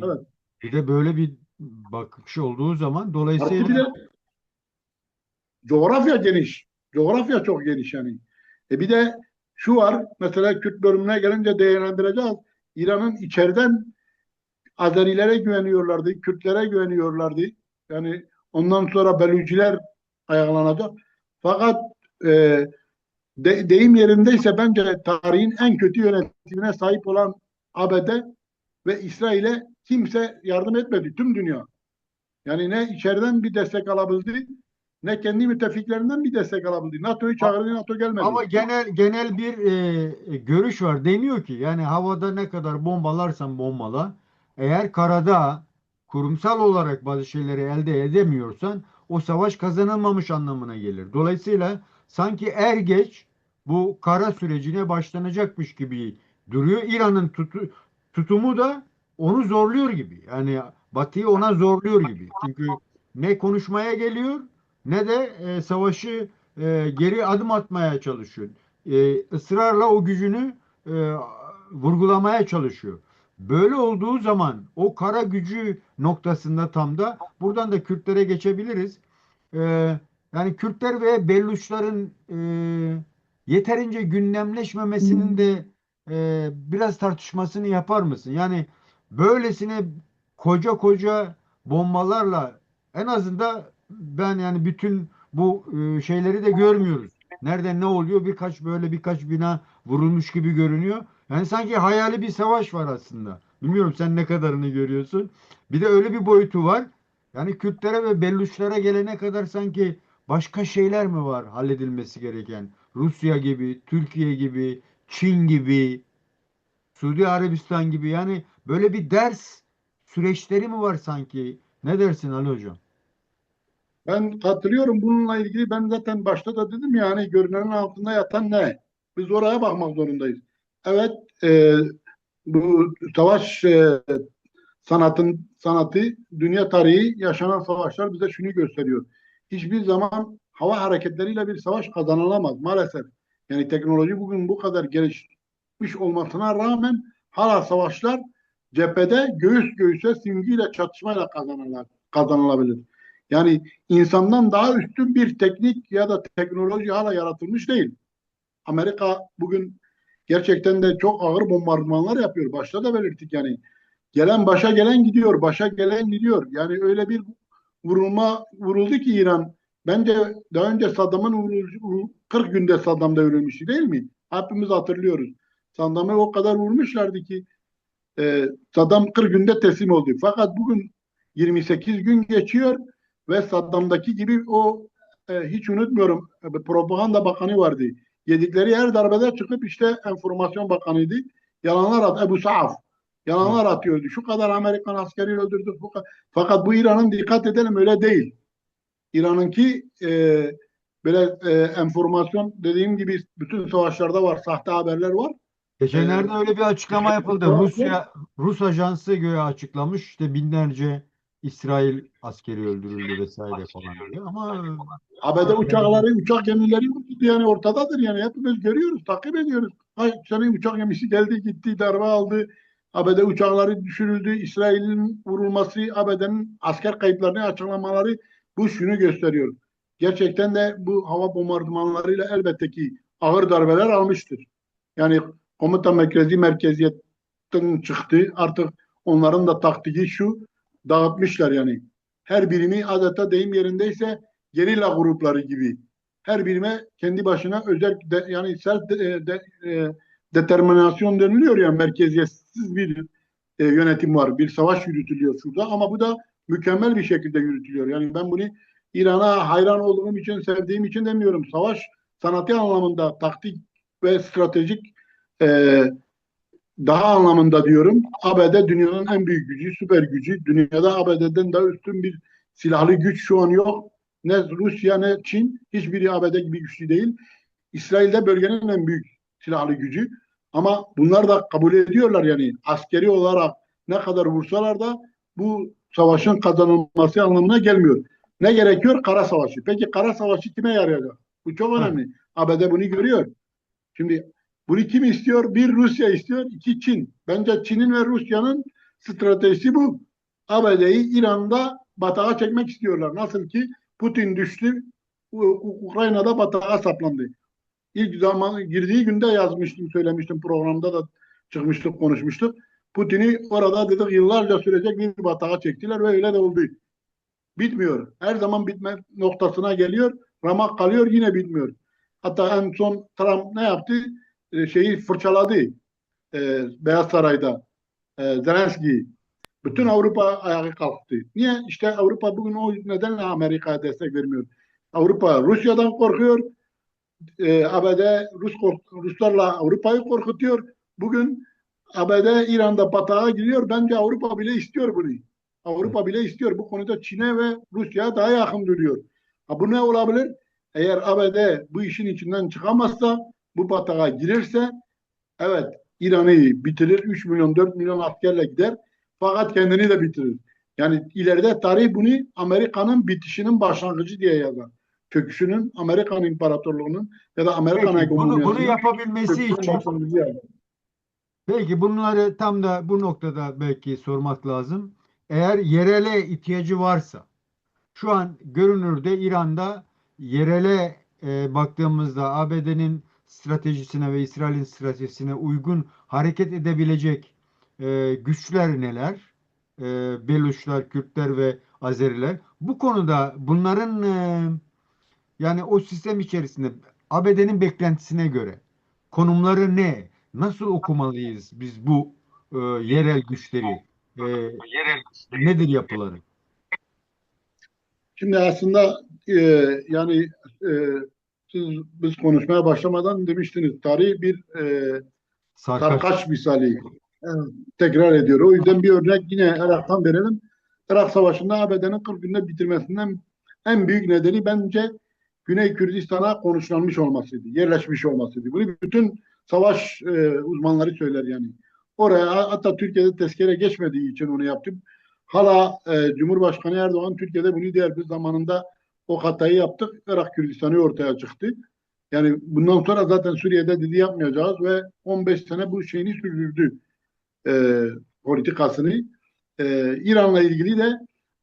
Evet. bir de böyle bir bakış olduğu zaman Artı dolayısıyla bir de coğrafya geniş. Coğrafya çok geniş yani. Bir de şu var, mesela Kürt bölümüne gelince değerlendireceğiz. İran'ın içeriden Azerilere güveniyorlardı, Kürtlere güveniyorlardı. Yani ondan sonra Belüciler ayaklanacak. Fakat e, deyim yerindeyse bence tarihin en kötü yönetimine sahip olan ABD ve İsrail'e kimse yardım etmedi. Tüm dünya. Yani ne içeriden bir destek alabildi, ne kendi müttefiklerinden bir destek alabildi. NATO'yu çağırdı, NATO gelmedi. ama genel bir görüş var. Deniyor ki yani havada ne kadar bombalarsan bombala, eğer karada kurumsal olarak bazı şeyleri elde edemiyorsan o savaş kazanılmamış anlamına gelir. Dolayısıyla sanki er geç bu kara sürecine başlanacakmış gibi duruyor. İran'ın tutumu da onu zorluyor gibi. Yani Batı'yı ona zorluyor gibi. Çünkü ne konuşmaya geliyor ne de savaşı geri adım atmaya çalışıyor. Israrla o gücünü vurgulamaya çalışıyor. Böyle olduğu zaman o kara gücü noktasında tam da buradan da Kürtlere geçebiliriz. Yani Kürtler ve Belluşların yeterince gündemleşmemesinin de biraz tartışmasını yapar mısın? Yani böylesine koca koca bombalarla en azından ben yani bütün bu şeyleri de görmüyoruz. Nerede ne oluyor? Birkaç bina vurulmuş gibi görünüyor. Yani sanki hayali bir savaş var aslında. Bilmiyorum sen ne kadarını görüyorsun. Bir de öyle bir boyutu var. Yani Kürtlere ve Belluşlara gelene kadar sanki başka şeyler mi var halledilmesi gereken? Rusya gibi, Türkiye gibi, Çin gibi, Suudi Arabistan gibi yani böyle bir ders süreçleri mi var sanki? Ne dersin Ali Hocam? Ben katılıyorum bununla ilgili. Ben zaten başta da dedim yani görünenin altında yatan ne? Biz oraya bakmak zorundayız. Evet, e, bu savaş sanatı, dünya tarihi yaşanan savaşlar bize şunu gösteriyor. Hiçbir zaman hava hareketleriyle bir savaş kazanılamaz maalesef. Yani teknoloji bugün bu kadar gelişmiş olmasına rağmen hala savaşlar cephede göğüs göğüse simgiyle çatışmayla kazanılabilir. Yani insandan daha üstün bir teknik ya da teknoloji hala yaratılmış değil. Amerika bugün gerçekten de çok ağır bombardımanlar yapıyor. Başta da belirttik yani. Başa gelen gidiyor, başa gelen gidiyor. Yani öyle bir vuruldu ki İran. Bence daha önce 40 günde Saddam'da ölmüştü değil mi? Hepimiz hatırlıyoruz. Saddam'ı o kadar vurmuşlardı ki Saddam 40 günde teslim oldu. Fakat bugün 28 gün geçiyor ve Saddam'daki gibi o hiç unutmuyorum propaganda bakanı vardı. Yedikleri her darbede çıkıp işte enformasyon bakanıydı. Yalanlar at Ebu Saaf. Evet. Yalanlar atıyordu. Şu kadar Amerikan askeri öldürdük. Fakat bu İran'ın dikkat edelim öyle değil. İran'ınki böyle enformasyon dediğim gibi bütün savaşlarda var. Sahte haberler var. E, Geçenlerde öyle bir açıklama yapıldı. Rus ajansı göğe açıklamış işte binlerce İsrail askeri öldürüldü vesaire falan diye. Ama ABD uçakları, uçak gemileri vurdu yani ortadadır yani hepimiz görüyoruz, takip ediyoruz. Hay, senin uçak gemisi geldi gitti, darbe aldı. ABD uçakları düşürüldü. İsrail'in vurulması, ABD'nin asker kayıplarını açıklamaları bu şunu gösteriyor. Gerçekten de bu hava bombardımanlarıyla elbette ki ağır darbeler almıştır. Yani komuta merkeziyetten çıktı. Artık onların da taktiği şu, dağıtmışlar yani. Her birimi adeta deyim yerindeyse gerilla grupları gibi. Her birime kendi başına özel yani determinasyon deniliyor ya merkeziyetsiz bir yönetim var. Bir savaş yürütülüyor şurada ama bu da mükemmel bir şekilde yürütülüyor. Yani ben bunu İran'a hayran olduğum için, sevdiğim için demiyorum. Savaş sanatı anlamında taktik ve stratejik e, daha anlamında diyorum. ABD dünyanın en büyük gücü, süper gücü. Dünyada ABD'den daha üstün bir silahlı güç şu an yok. Ne Rusya ne Çin, hiçbiri ABD gibi güçlü değil. İsrail de bölgenin en büyük silahlı gücü. Ama bunlar da kabul ediyorlar, yani askeri olarak ne kadar vursalar da bu savaşın kazanılması anlamına gelmiyor. Ne gerekiyor? Kara savaşı. Peki kara savaşı kime yarayacak? Bu çok Heh, önemli. ABD bunu görüyor. Şimdi bunu kim istiyor? Bir, Rusya istiyor. İki, Çin. Bence Çin'in ve Rusya'nın stratejisi bu. ABD'yi İran'da batağa çekmek istiyorlar. Nasıl ki Putin düştü, Ukrayna'da batağa saplandı. İlk zaman girdiği günde yazmıştım, söylemiştim, programda da çıkmıştık, konuşmuştuk. Putin'i orada dedik yıllarca sürecek bir batağa çektiler ve öyle de oldu. Bitmiyor. Her zaman bitme noktasına geliyor. Ramak kalıyor, yine bitmiyor. Hatta en son Trump ne yaptı? Şeyi fırçaladı. Beyaz Saray'da. Zelenski. Bütün Avrupa ayağa kalktı. Niye? İşte Avrupa bugün o nedenle Amerika'ya destek vermiyor. Avrupa Rusya'dan korkuyor. ABD Ruslarla Avrupa'yı korkutuyor. Bugün ABD İran'da batağa giriyor. Bence Avrupa bile istiyor bunu. evet. Avrupa bile istiyor. Bu konuda Çin'e ve Rusya'ya daha yakın duruyor. Ha, bu ne olabilir? Eğer ABD bu işin içinden çıkamazsa, bu batağa girirse, evet, İran'ı bitirir. 3 milyon 4 milyon askerle gider. Fakat kendini de bitirir. Yani ileride tarih bunu Amerika'nın bitişinin başlangıcı diye yazar. Çöküşünün, Amerikan İmparatorluğu'nun ya da Amerikan Peki bunu hegemonyasının yapabilmesi çöküşünün için, başlangıcı yazar. peki bunları tam da bu noktada belki sormak lazım. Eğer yerele ihtiyacı varsa, şu an görünürde İran'da yerele baktığımızda ABD'nin stratejisine ve İsrail'in stratejisine uygun hareket edebilecek güçler neler? Beluşlar, Kürtler ve Azeriler. Bu konuda bunların yani o sistem içerisinde ABD'nin beklentisine göre konumları ne? Nasıl okumalıyız biz bu yerel güçleri? E, nedir yapıları? Şimdi aslında yani e, biz konuşmaya başlamadan demiştiniz, tarih bir Sarkaç. sarkaç misali. Evet, tekrar ediyor. O yüzden bir örnek yine Irak'tan verelim. Irak Savaşı'nda ABD'nin 40 günde bitirmesinden en büyük nedeni bence Güney Kürdistan'a konuşlanmış olmasıydı, yerleşmiş olmasıydı. Bunu bütün savaş uzmanları söyler yani. Oraya hatta Türkiye'de tezkere geçmediği için onu yaptım. Hala Cumhurbaşkanı Erdoğan Türkiye'de bunu diğer bir zamanında o hatayı yaptık. Irak Kürdistan'ı ortaya çıktı. Yani bundan sonra zaten Suriye'de dedi yapmayacağız ve 15 sene bu şeyini sürdürdü, e, politikasını. İran'la ilgili de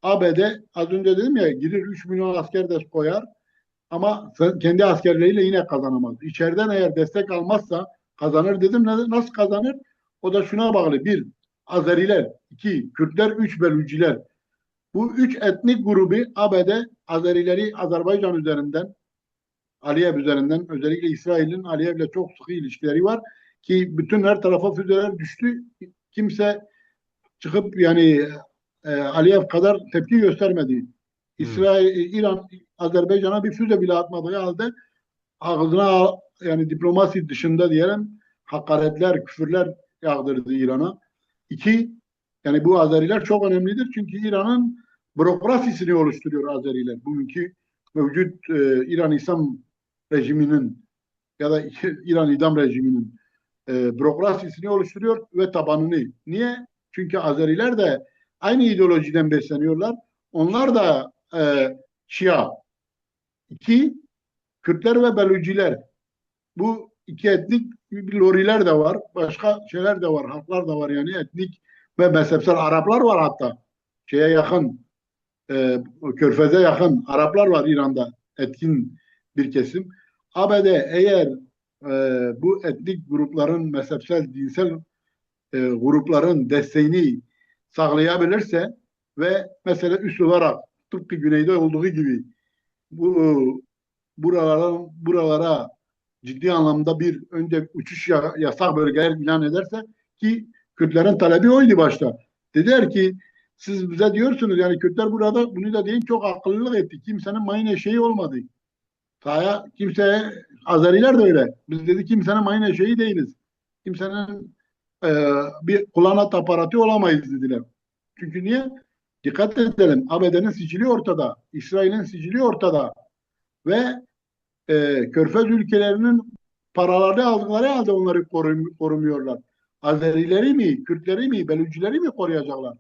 ABD az önce dedim ya, girir 3 milyon asker de koyar ama kendi askerleriyle yine kazanamaz. İçeriden eğer destek almazsa kazanır dedim. Nasıl kazanır? O da şuna bağlı. Bir, Azeriler. İki, Kürtler. Üç, Beluciler. Bu üç etnik grubu ABD Azerileri Azerbaycan üzerinden, Aliyev üzerinden, özellikle İsrail'in Aliyev'le çok sıkı ilişkileri var ki bütün her tarafa füzeler düştü. Kimse çıkıp yani Aliyev kadar tepki göstermedi. Evet. İran Azerbaycan'a bir füze bile atmadığı halde ağzına, yani diplomasi dışında diyelim, hakaretler, küfürler yağdırdı İran'a. İki, yani bu Azeriler çok önemlidir çünkü İran'ın bürokrasisini oluşturuyor Azeriler. Bugünkü mevcut İran İslam rejiminin ya da İran idam rejiminin bürokrasisini oluşturuyor ve tabanını. Niye? Çünkü Azeriler de aynı ideolojiden besleniyorlar. Onlar da Şia. İki, Kürtler ve Beluciler. Bu iki etnik Loriler de var. Başka şeyler de var. Halklar da var, yani etnik ve mezhepsel Araplar var hatta. Şeye yakın, Körfez'e yakın Araplar var İran'da, etkin bir kesim. ABD eğer bu etnik grupların, mezhepsel, dinsel grupların desteğini sağlayabilirse ve mesela üst olarak tıpkı güneyde olduğu gibi bu buralara ciddi anlamda bir önce uçuş yasak bölgeler ilan ederse, ki Kürtlerin talebi oydu başta. Dediler ki siz bize diyorsunuz, yani Kürtler burada, bunu da deyin, çok akıllılık etti. Kimsenin mayın eşeği olmadı. Sahaya kimseye, Azeriler de öyle. Biz dedi kimsenin mayın eşeği değiliz. Kimsenin bir kullanat aparatı olamayız dediler. Çünkü niye? Dikkat edelim. ABD'nin sicili ortada. İsrail'in sicili ortada. Ve Körfez ülkelerinin paraları aldıkları halde onları korumuyorlar. Azerileri mi, Kürtleri mi, Belücileri mi koruyacaklar?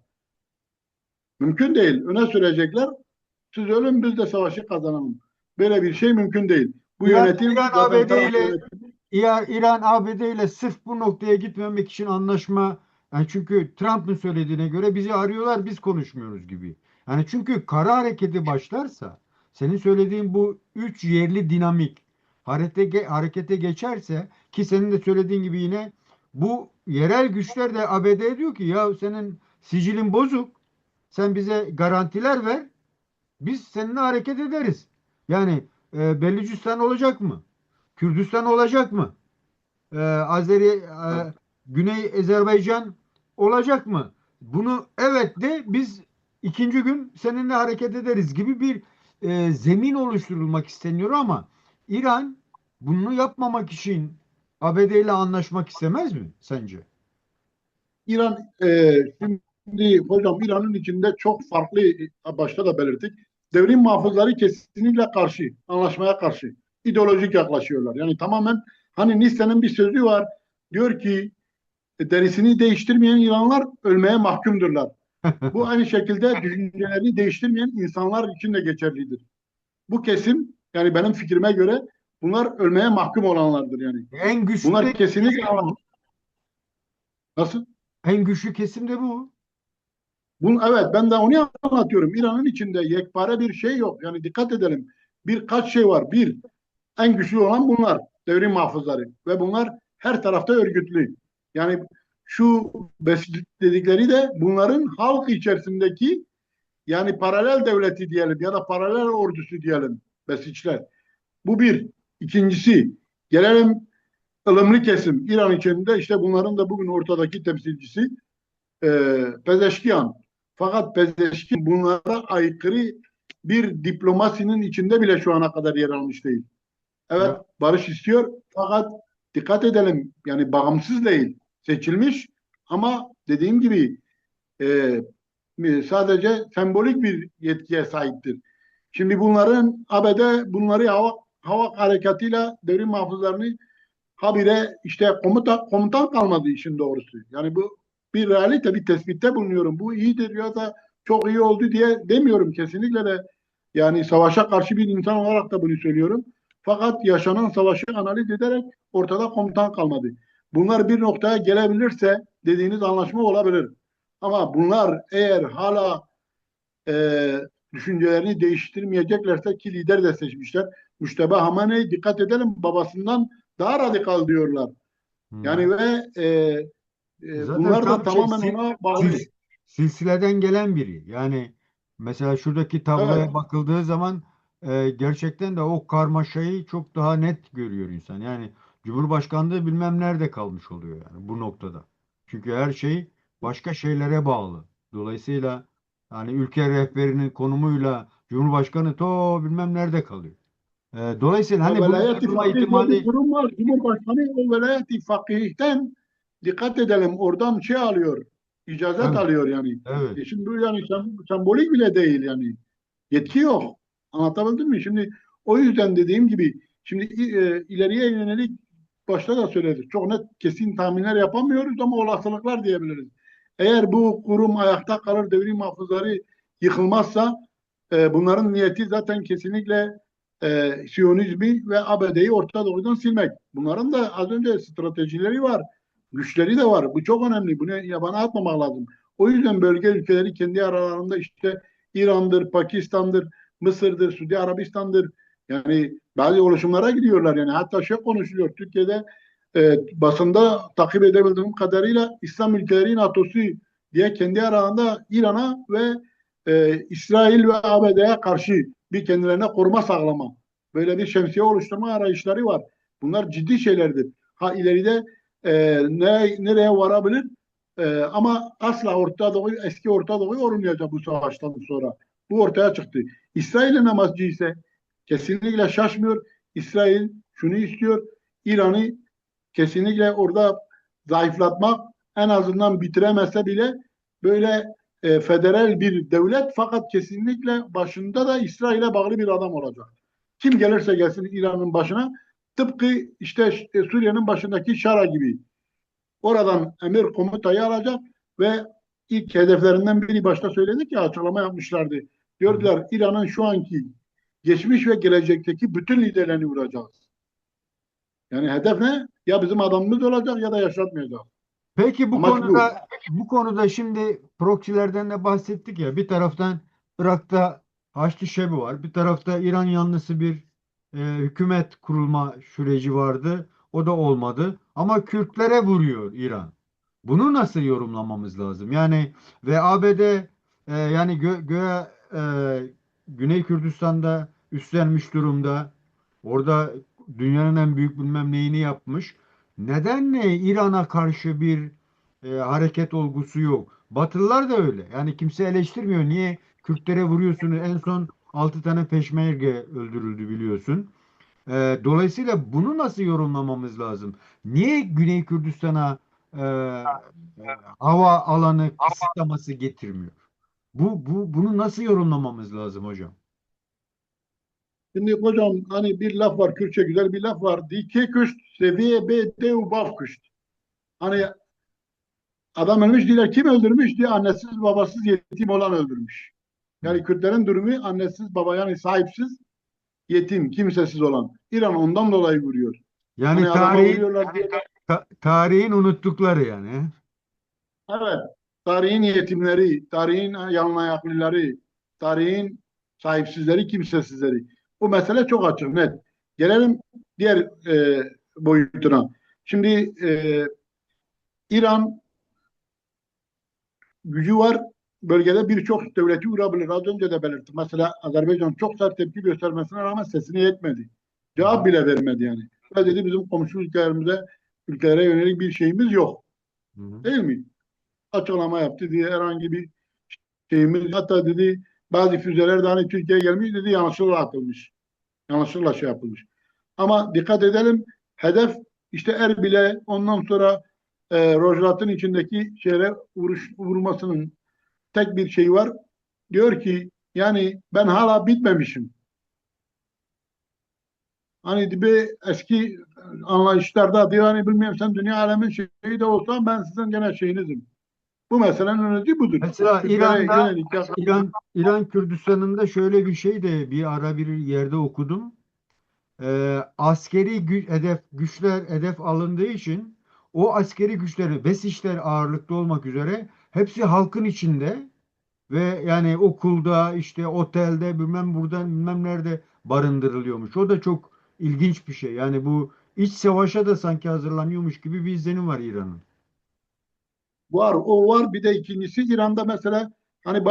Mümkün değil. Öne sürecekler. Siz ölün biz de savaşı kazanalım. Böyle bir şey mümkün değil. Bu İran yönetim zaten ABD Trump ile yönetimi. İran ABD ile sırf bu noktaya gitmemek için anlaşma, yani çünkü Trump'ın söylediğine göre bizi arıyorlar, biz konuşmuyoruz gibi. Yani çünkü kara hareketi başlarsa, senin söylediğin bu üç yerli dinamik harekete geçerse, ki senin de söylediğin gibi yine bu yerel güçler de ABD diyor ki ya senin sicilin bozuk. Sen bize garantiler ver. Biz seninle hareket ederiz. Yani Belucistan olacak mı? Kürdistan olacak mı? Güney Azerbaycan olacak mı? Bunu evet de biz ikinci gün seninle hareket ederiz gibi bir zemin oluşturulmak isteniyor ama İran bunu yapmamak için ABD ile anlaşmak istemez mi sence? İran şimdi hocam İran'ın içinde çok farklı başta da belirttik. Devrim muhafızları kesinlikle karşı, anlaşmaya karşı. İdeolojik yaklaşıyorlar. Yani tamamen hani Nietzsche'nin bir sözü var. Diyor ki derisini değiştirmeyen İranlar ölmeye mahkumdurlar. Bu aynı şekilde düşüncelerini değiştirmeyen insanlar için de geçerlidir. Bu kesim yani benim fikrime göre bunlar ölmeye mahkum olanlardır yani. En güçlü de Bunlar kesinlikle nasıl? en güçlü kesim de bu. Evet ben de onu anlatıyorum. İran'ın içinde yekpare bir şey yok. Yani dikkat edelim. Birkaç şey var. Bir, en güçlü olan bunlar. Devrim muhafızları. Ve bunlar her tarafta örgütlü. Yani şu dedikleri de bunların halk içerisindeki yani paralel devleti diyelim ya da paralel ordusu diyelim. Besiçler. Bu bir. İkincisi gelelim ılımlı kesim. İran içinde işte bunların da bugün ortadaki temsilcisi Pezeşkiyan. Fakat Pezeşkiyan bunlara aykırı bir diplomasinin içinde bile şu ana kadar yer almış değil. Evet Ya, barış istiyor fakat dikkat edelim yani bağımsız değil seçilmiş ama dediğim gibi sadece sembolik bir yetkiye sahiptir. Şimdi bunların ABD bunları hava harekatıyla devrim muhafızlarını habire işte komutan kalmadı işin doğrusu. Yani bu bir realite, bir tespitte bulunuyorum. Bu iyidir ya da çok iyi oldu diye demiyorum kesinlikle de. Yani savaşa karşı bir insan olarak da bunu söylüyorum. Fakat yaşanan savaşı analiz ederek ortada komutan kalmadı. Bunlar bir noktaya gelebilirse dediğiniz anlaşma olabilir. Ama bunlar eğer hala e, düşüncelerini değiştirmeyeceklerse ki lider de seçmişler. Müşteba Hamane'ye dikkat edelim babasından daha radikal diyorlar. hmm. Yani ve Zaten bunlar da tam tamamen ona bağlı. sil- silsileden gelen biri. Yani mesela şuradaki Evet. tabloya bakıldığı zaman gerçekten de o karmaşayı çok daha net görüyor insan. Yani Cumhurbaşkanlığı bilmem nerede kalmış oluyor yani bu noktada. Çünkü her şey başka şeylere bağlı. Dolayısıyla hani ülke rehberinin konumuyla Cumhurbaşkanı to bilmem nerede kalıyor. Dolayısıyla Ya hani bunun velayet-i kırılma fakih diye bir ihtimali, kurum var. Cumhurbaşkanı o velayet-i fakihten dikkat edelim oradan şey alıyor. İcazet evet, alıyor yani. evet. Şimdi bu yani sembolik bile değil yani. Yetki yok. Anlatabildim mi? Şimdi o yüzden dediğim gibi şimdi ileriye yönelik başta da söyledik. Çok net kesin tahminler yapamıyoruz ama olasılıklar diyebiliriz. Eğer bu kurum ayakta kalır, devrim muhafızları yıkılmazsa bunların niyeti zaten kesinlikle Siyonizmi ve ABD'yi Orta Doğu'dan silmek. Bunların da az önce stratejileri var, güçleri de var. Bu çok önemli. Bunu yabana atmamak lazım. O yüzden bölge ülkeleri kendi aralarında işte İran'dır, Pakistan'dır, Mısır'dır, Suudi Arabistan'dır. Yani bazı oluşumlara gidiyorlar yani. Hatta şey konuşuluyor. Türkiye'de basında takip edebildiğim kadarıyla İslam ülkeleri NATO'su diye kendi aralarında İran'a ve İsrail ve ABD'ye karşı bir kendilerine koruma sağlama. Böyle bir şemsiye oluşturma arayışları var. Bunlar ciddi şeylerdir. Ha ileride nereye varabilir? Ama asla Orta Doğu, eski Orta Doğu olmayacak bu savaştan sonra. Bu ortaya çıktı. İsrail'in amacı ise kesinlikle şaşmıyor. İsrail şunu istiyor. İran'ı kesinlikle orada zayıflatmak en azından bitiremese bile böyle federal bir devlet, fakat kesinlikle başında da İsrail'e bağlı bir adam olacak. Kim gelirse gelsin İran'ın başına, tıpkı işte Suriye'nin başındaki Şara gibi oradan emir komutayı alacak ve ilk hedeflerinden biri, başta söyledik ya, açıklama yapmışlardı. Hı hı. Diyordular İran'ın şu anki, geçmiş ve gelecekteki bütün liderlerini vuracağız. Yani hedef ne? Ya bizim adamımız olacak ya da yaşatmayacağız. Peki bu Amaç bu. konuda şimdi proksilerden de bahsettik ya. Bir taraftan Irak'ta Haçlı Şebi var. Bir tarafta İran yanlısı bir hükümet kurulma süreci vardı. O da olmadı. Ama Kürtlere vuruyor İran. Bunu nasıl yorumlamamız lazım? Yani ve ABD yani Güney Kürdistan'da üstlenmiş durumda. Orada dünyanın en büyük bilmem neyini yapmış. Neden İran'a karşı bir hareket olgusu yok? Batılılar da öyle. Yani kimse eleştirmiyor. Niye Kürtlere vuruyorsunuz? En son 6 tane peşmerge öldürüldü biliyorsun. Dolayısıyla bunu nasıl yorumlamamız lazım? Niye Güney Kürdistan'a hava alanı kısıtlaması getirmiyor? Bunu nasıl yorumlamamız lazım hocam? Şimdi hocam, hani bir laf var, Kürtçe güzel bir laf var. Dike kuşt seviye be dev bav kuşt. Hani adam ölmüş diyorlar, kim öldürmüş diye, annesiz babasız yetim olan öldürmüş. Hı. Yani Kürtlerin durumu annesiz baba, yani sahipsiz, yetim, kimsesiz olan. İran ondan dolayı vuruyor. Yani Hani adama vuruyorlar diye. tarihin unuttukları yani. Evet. Tarihin yetimleri, tarihin yanlayaklıları, tarihin sahipsizleri, kimsesizleri. Bu mesele çok açık, net. Gelelim diğer boyutuna. Şimdi İran gücü var. Bölgede birçok devleti vurabilir. Az önce de belirttim. Mesela Azerbaycan çok sert tepki göstermesine rağmen sesini yetmedi. Hı hı. Cevap bile vermedi yani. Ve dedi bizim komşu ülkelere yönelik bir şeyimiz yok. Hı hı. Değil mi? Açıklama yaptı diye herhangi bir şeyimiz, hatta dedi bazı füzeler de hani Türkiye'ye gelmiş, dedi yanlışlıkla atılmış. Yanlışlıkla şey yapılmış. Ama dikkat edelim, hedef işte Erbil'e, ondan sonra Rojava'nın içindeki şehre vurmasının tek bir şeyi var. Diyor ki yani ben hala bitmemişim. Hani bir eski anlayışlarda diyor, hani bilmiyorum, sen dünya alemin şeyi de olsa ben sizin gene şeyinizim. Bu meselenin önemi budur. Mesela Kürtlere yönelik İran Kürdistan'ında şöyle bir şey de bir ara bir yerde okudum. Askeri güçler hedef alındığı için o askeri güçleri Besişler ağırlıklı olmak üzere hepsi halkın içinde ve yani okulda işte otelde bilmem buradan bilmem nerede barındırılıyormuş. O da çok ilginç bir şey. Yani bu iç savaşa da sanki hazırlanıyormuş gibi bir izlenim var İran'ın. var, o var. Bir de ikincisi, İran'da mesela hani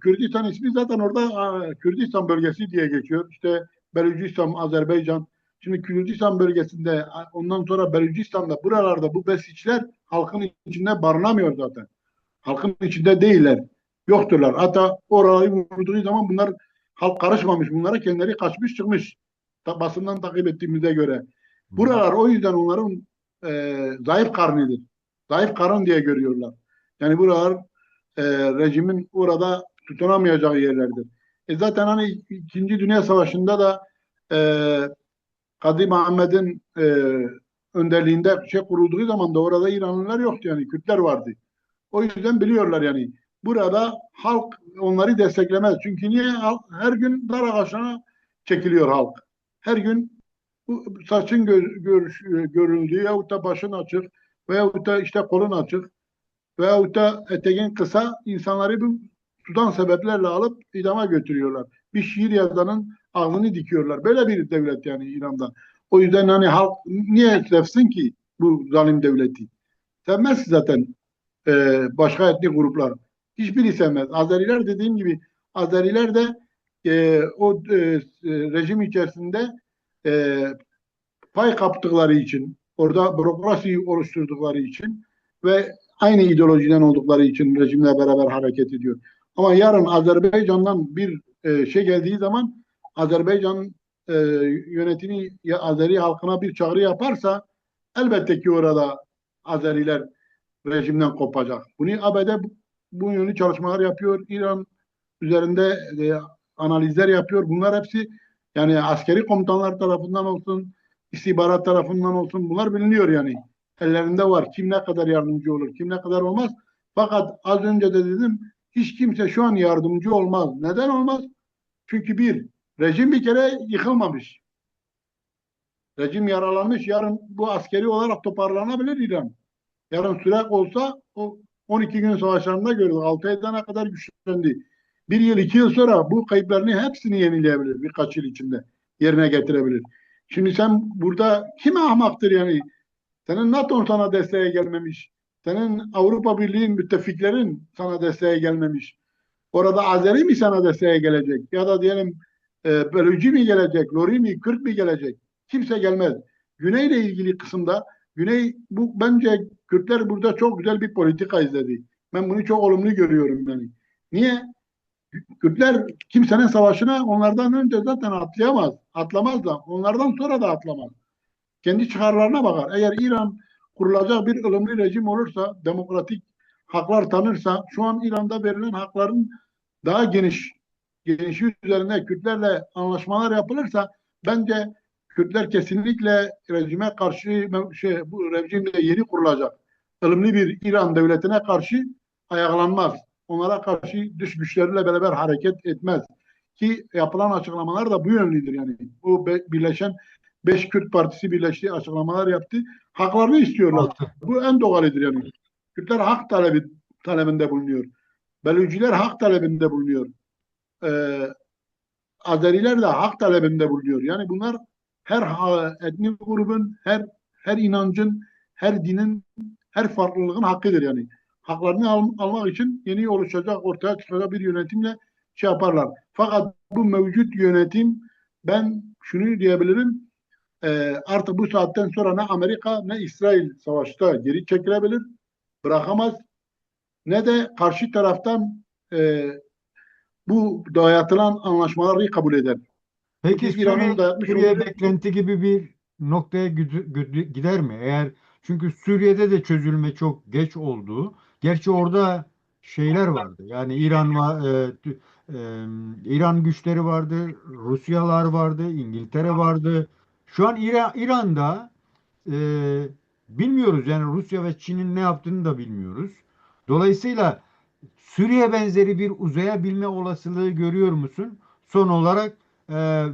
Kürdistan ismi zaten orada Kürdistan bölgesi diye geçiyor. İşte Belucistan, Azerbaycan. Şimdi Kürdistan bölgesinde, ondan sonra Belucistan'da, buralarda bu Besiçler halkın içinde barınamıyor zaten. Halkın içinde değiller. Yokturlar. Hatta orayı vurduğu zaman bunlar, halk karışmamış. Bunlara kendileri kaçmış çıkmış. Basından takip ettiğimize göre. Hı hı. Buralar o yüzden onların zayıf karnıdır. Zayıf karın diye görüyorlar. Yani buralar rejimin orada tutunamayacağı yerlerdir. Zaten hani İkinci Dünya Savaşı'nda da e, Kadı Muhammed'in önderliğinde şey kurulduğu zaman da orada İranlılar yoktu, yani Kürtler vardı. O yüzden biliyorlar yani. Burada halk onları desteklemez. Çünkü niye? Her gün dar ağacına çekiliyor halk. Her gün bu saçın görüldüğü, yahut da başın açık, veyahut da işte kolun açık, veyahut da eteğin kısa, insanları bu sudan sebeplerle alıp idama götürüyorlar. Bir şiir yazanın ağzını dikiyorlar. Böyle bir devlet yani İran'da. O yüzden hani halk niye sevsin ki bu zalim devleti? Sevmez zaten başka etnik gruplar. Hiçbiri sevmez. Azeriler, dediğim gibi, Azeriler de o rejim içerisinde e, pay kaptıkları için, orada bürokrasi oluşturdukları için ve aynı ideolojiden oldukları için rejimle beraber hareket ediyor. Ama yarın Azerbaycan'dan bir şey geldiği zaman, Azerbaycan yönetimi Azeri halkına bir çağrı yaparsa, elbette ki orada Azeriler rejimden kopacak. Bunu ABD bu yönlü çalışmalar yapıyor. İran üzerinde analizler yapıyor. Bunlar hepsi yani askeri komutanlar tarafından olsun, istihbarat tarafından olsun bunlar biliniyor yani. Ellerinde var. Kim ne kadar yardımcı olur, kim ne kadar olmaz. Fakat az önce de dedim hiç kimse şu an yardımcı olmaz. Neden olmaz? Çünkü rejim bir kere yıkılmamış. Rejim yaralanmış. Yarın bu askeri olarak toparlanabilir İran. Yarın sürekli olsa o 12 gün savaşlarında gördük. 6 aydan kadar güçlendi. Bir yıl, 2 yıl sonra bu kayıplarını hepsini yenileyebilir. Birkaç yıl içinde yerine getirebilir. Şimdi sen burada kim ahmaktır yani? Senin NATO sana desteğe gelmemiş. Senin Avrupa Birliği'nin müttefiklerin sana desteğe gelmemiş. Orada Azeri mi sana desteğe gelecek? Ya da diyelim Bölücü mi gelecek? Lori mi? Kürt mi gelecek? Kimse gelmez. Güney'le ilgili kısımda Güney bu bence Kürtler burada çok güzel bir politika izledi. Ben bunu çok olumlu görüyorum yani. Niye? Kürtler kimsenin savaşına onlardan önce zaten atlayamaz. Atlamaz da. Onlardan sonra da atlamaz. Kendi çıkarlarına bakar. Eğer İran kurulacak bir ılımlı rejim olursa, demokratik haklar tanırsa, şu an İran'da verilen hakların daha geniş üzerine Kürtlerle anlaşmalar yapılırsa bence Kürtler kesinlikle rejime karşı bu rejimde yeni kurulacak ılımlı bir İran devletine karşı ayaklanmaz. Onlara karşı dış güçleriyle beraber hareket etmez. Ki yapılan açıklamalar da bu yönlüdür yani. Bu Birleşen Beş Kürt Partisi birleştiği açıklamalar yaptı. Haklarını istiyorlar. Altı. Bu en doğalıdır yani. Kürtler talebinde bulunuyor. Belüciler hak talebinde bulunuyor. Ee, Azeriler de hak talebinde bulunuyor. Yani bunlar her etnik grubun, her inancın, her dinin, her farklılığın hakkıdır yani. Haklarını almak için yeni oluşacak, ortaya çıkacak bir yönetimle şey yaparlar. Fakat bu mevcut yönetim ben şunu diyebilirim artık bu saatten sonra ne Amerika ne İsrail savaşta geri çekilebilir, bırakamaz ne de karşı taraftan e, bu dayatılan anlaşmaları kabul eder. Çünkü Peki İran'ın dayatmış Suriye olduğu beklenti gibi bir noktaya gider mi? Çünkü Suriye'de de çözülme çok geç oldu. Gerçi orada şeyler vardı. Yani İran güçleri vardı, Rusyalar vardı, İngiltere vardı. Şu an İran'da e, bilmiyoruz. Yani Rusya ve Çin'in ne yaptığını da bilmiyoruz. Dolayısıyla Suriye benzeri bir uzayabilme olasılığı görüyor musun? Son olarak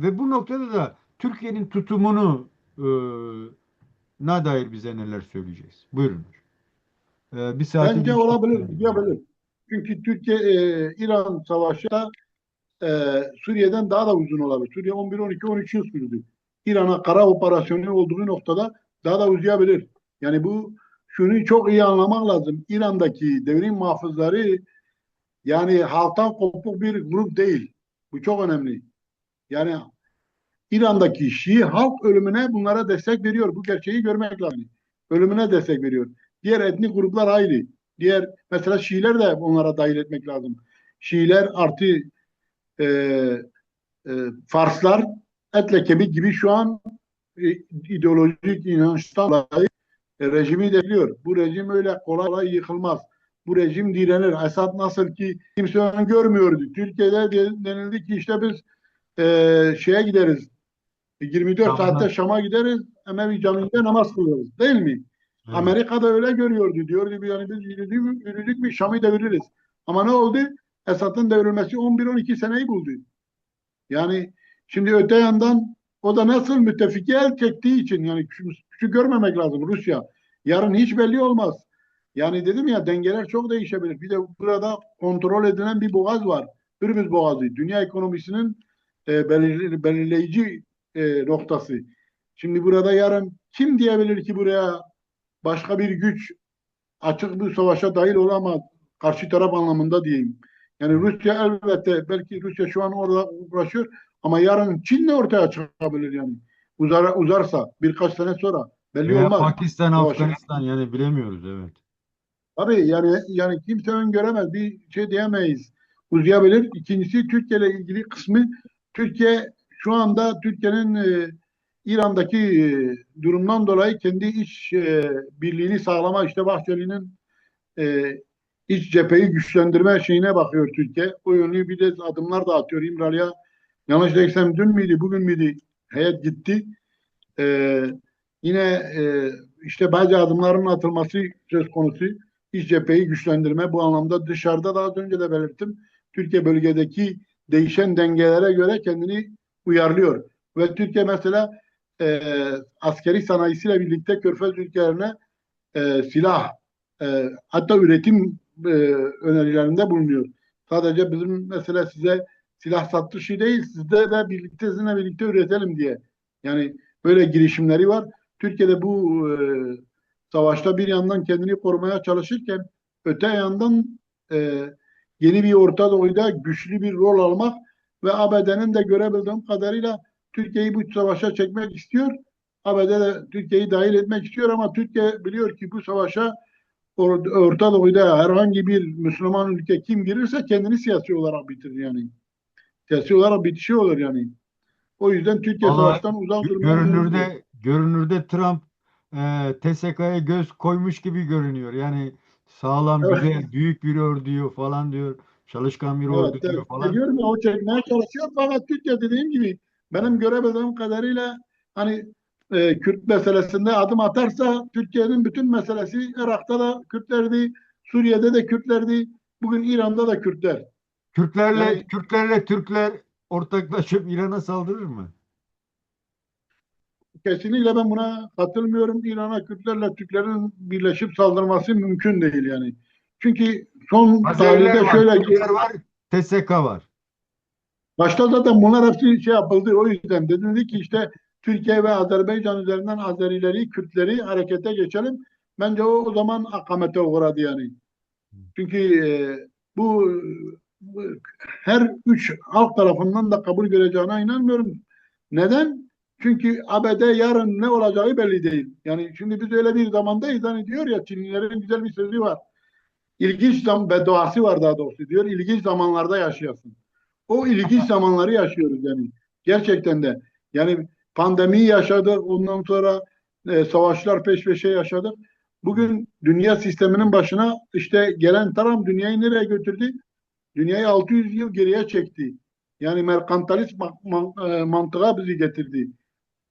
ve bu noktada da Türkiye'nin tutumunu na dair bize neler söyleyeceğiz? Buyurun. Bir saati bence geçti. olabilir, gidebilir. Çünkü Türkiye İran savaşı e, Suriye'den daha da uzun olabilir. Suriye 11, 12, 13 yıl sürdü. İran'a kara operasyonu olduğu noktada daha da uzayabilir. Yani şunu çok iyi anlamak lazım. İran'daki devrim muhafızları yani halktan kopuk bir grup değil. Bu çok önemli. Yani İran'daki Şii halk ölümüne bunlara destek veriyor. Bu gerçeği görmek lazım. Ölümüne destek veriyor. Diğer etnik gruplar ayrı. Mesela Şiiler de onlara dahil etmek lazım. Şiiler artı e, Farslar etle kemik gibi şu an ideolojik inançtan dolayı rejimi destekliyor. Bu rejim öyle kolay kolay yıkılmaz. Bu rejim direnir. Esad nasıl ki kimse onu görmüyordu. Türkiye'de denildi ki işte biz şeye gideriz. 24 saatte Tamam. Şam'a gideriz. Emevi Camii'nde namaz kılıyoruz. Değil mi? Evet. Amerika'da öyle görüyordu. Diyordu yani biz yürüdük mü Şam'ı deviririz. Ama ne oldu? Esad'ın devrilmesi 11-12 seneyi buldu. Yani şimdi öte yandan o da nasıl müttefiki el çektiği için yani küçük görmemek lazım Rusya. Yarın hiç belli olmaz. Yani dedim ya dengeler çok değişebilir. Bir de burada kontrol edilen bir boğaz var. Hürmüz Boğazı. Dünya ekonomisinin belirleyici noktası. Şimdi burada yarın kim diyebilir ki buraya başka bir güç açık bir savaşa dahil olamaz. Karşı taraf anlamında diyeyim. Yani Rusya elbette belki Rusya şu an orada uğraşıyor ama yarın Çin de ortaya çıkabilir yani. Uzarsa birkaç sene sonra belli Veya olmaz. Pakistan, Savaşı. Afganistan yani bilemiyoruz, evet. Tabii yani kimse öngöremez. Bir şey diyemeyiz. Uzayabilir. İkincisi Türkiye ile ilgili kısmı Türkiye şu anda Türkiye'nin İran'daki durumdan dolayı kendi iç birliğini sağlama işte Bahçeli'nin e, iç cepheyi güçlendirme şeyine bakıyor Türkiye. O yönlü bir de adımlar da atıyor. İmralı'ya yanlış değilsem dün müydü, bugün müydü heyet gitti. E, yine işte bazı adımların atılması söz konusu. İç cepheyi güçlendirme bu anlamda dışarıda da az önce de belirttim. Türkiye bölgedeki değişen dengelere göre kendini uyarlıyor. Ve Türkiye mesela e, askeri sanayisiyle birlikte Körfez ülkelerine silah hatta üretim önerilerinde bulunuyor. Sadece bizim mesela size silah satışı değil, sizde de birlikte sizinle birlikte üretelim diye. Yani böyle girişimleri var. Türkiye'de bu savaşta bir yandan kendini korumaya çalışırken öte yandan e, yeni bir Orta Doğu'da güçlü bir rol almak ve ABD'nin de görebildiğim kadarıyla Türkiye'yi bu savaşa çekmek istiyor. ABD de Türkiye'yi dahil etmek istiyor ama Türkiye biliyor ki bu savaşa Orta Doğu'da herhangi bir Müslüman ülke kim girirse kendini siyasi olarak bitirir yani. Siyasi olarak bitişi olur yani. O yüzden Türkiye Valla savaştan uzak durmaya mecbur. görünürde Trump TSK'ya göz koymuş gibi görünüyor. Yani sağlam, Evet, güzel, büyük bir ordu falan diyor. Çalışkan bir evet, ordu evet. diyor falan. Diyorum ya o çekmeye çalışıyor fakat Türkiye dediğim gibi benim görebildiğim kadarıyla hani Kürt meselesinde adım atarsa Türkiye'nin bütün meselesi Irak'ta da Kürtlerdi, Suriye'de de Kürtlerdi, bugün İran'da da Kürtler. Yani Kürtlerle Türkler ortaklaşıp İran'a saldırır mı? kesinlikle ben buna katılmıyorum. İran'a Kürtlerle Türklerin birleşip saldırması mümkün değil yani. Çünkü son Azeriler tahlilde var, şöyle Kürtler var, TSK var. başta zaten bunlar hepsi şey yapıldı. O yüzden dedi ki işte Türkiye ve Azerbaycan üzerinden Azerileri, Kürtleri harekete geçelim. Bence o zaman akamete uğradı yani. Çünkü bu, bu her üç halk tarafından da kabul göreceğine inanmıyorum. Neden? Çünkü ABD yarın ne olacağı belli değil. Yani şimdi biz öyle bir zamandayız. Hani diyor ya Çinlilerin güzel bir sözü var. İlginç bedduası var daha doğrusu diyor. İlginç zamanlarda yaşayasın. O ilginç zamanları yaşıyoruz yani. Gerçekten de. Yani pandemiyi yaşadık. Ondan sonra savaşlar peş peşe yaşadık. Bugün dünya sisteminin başına işte gelen Trump dünyayı nereye götürdü? Dünyayı 600 yıl geriye çekti. Yani merkantilist mantığa bizi getirdi.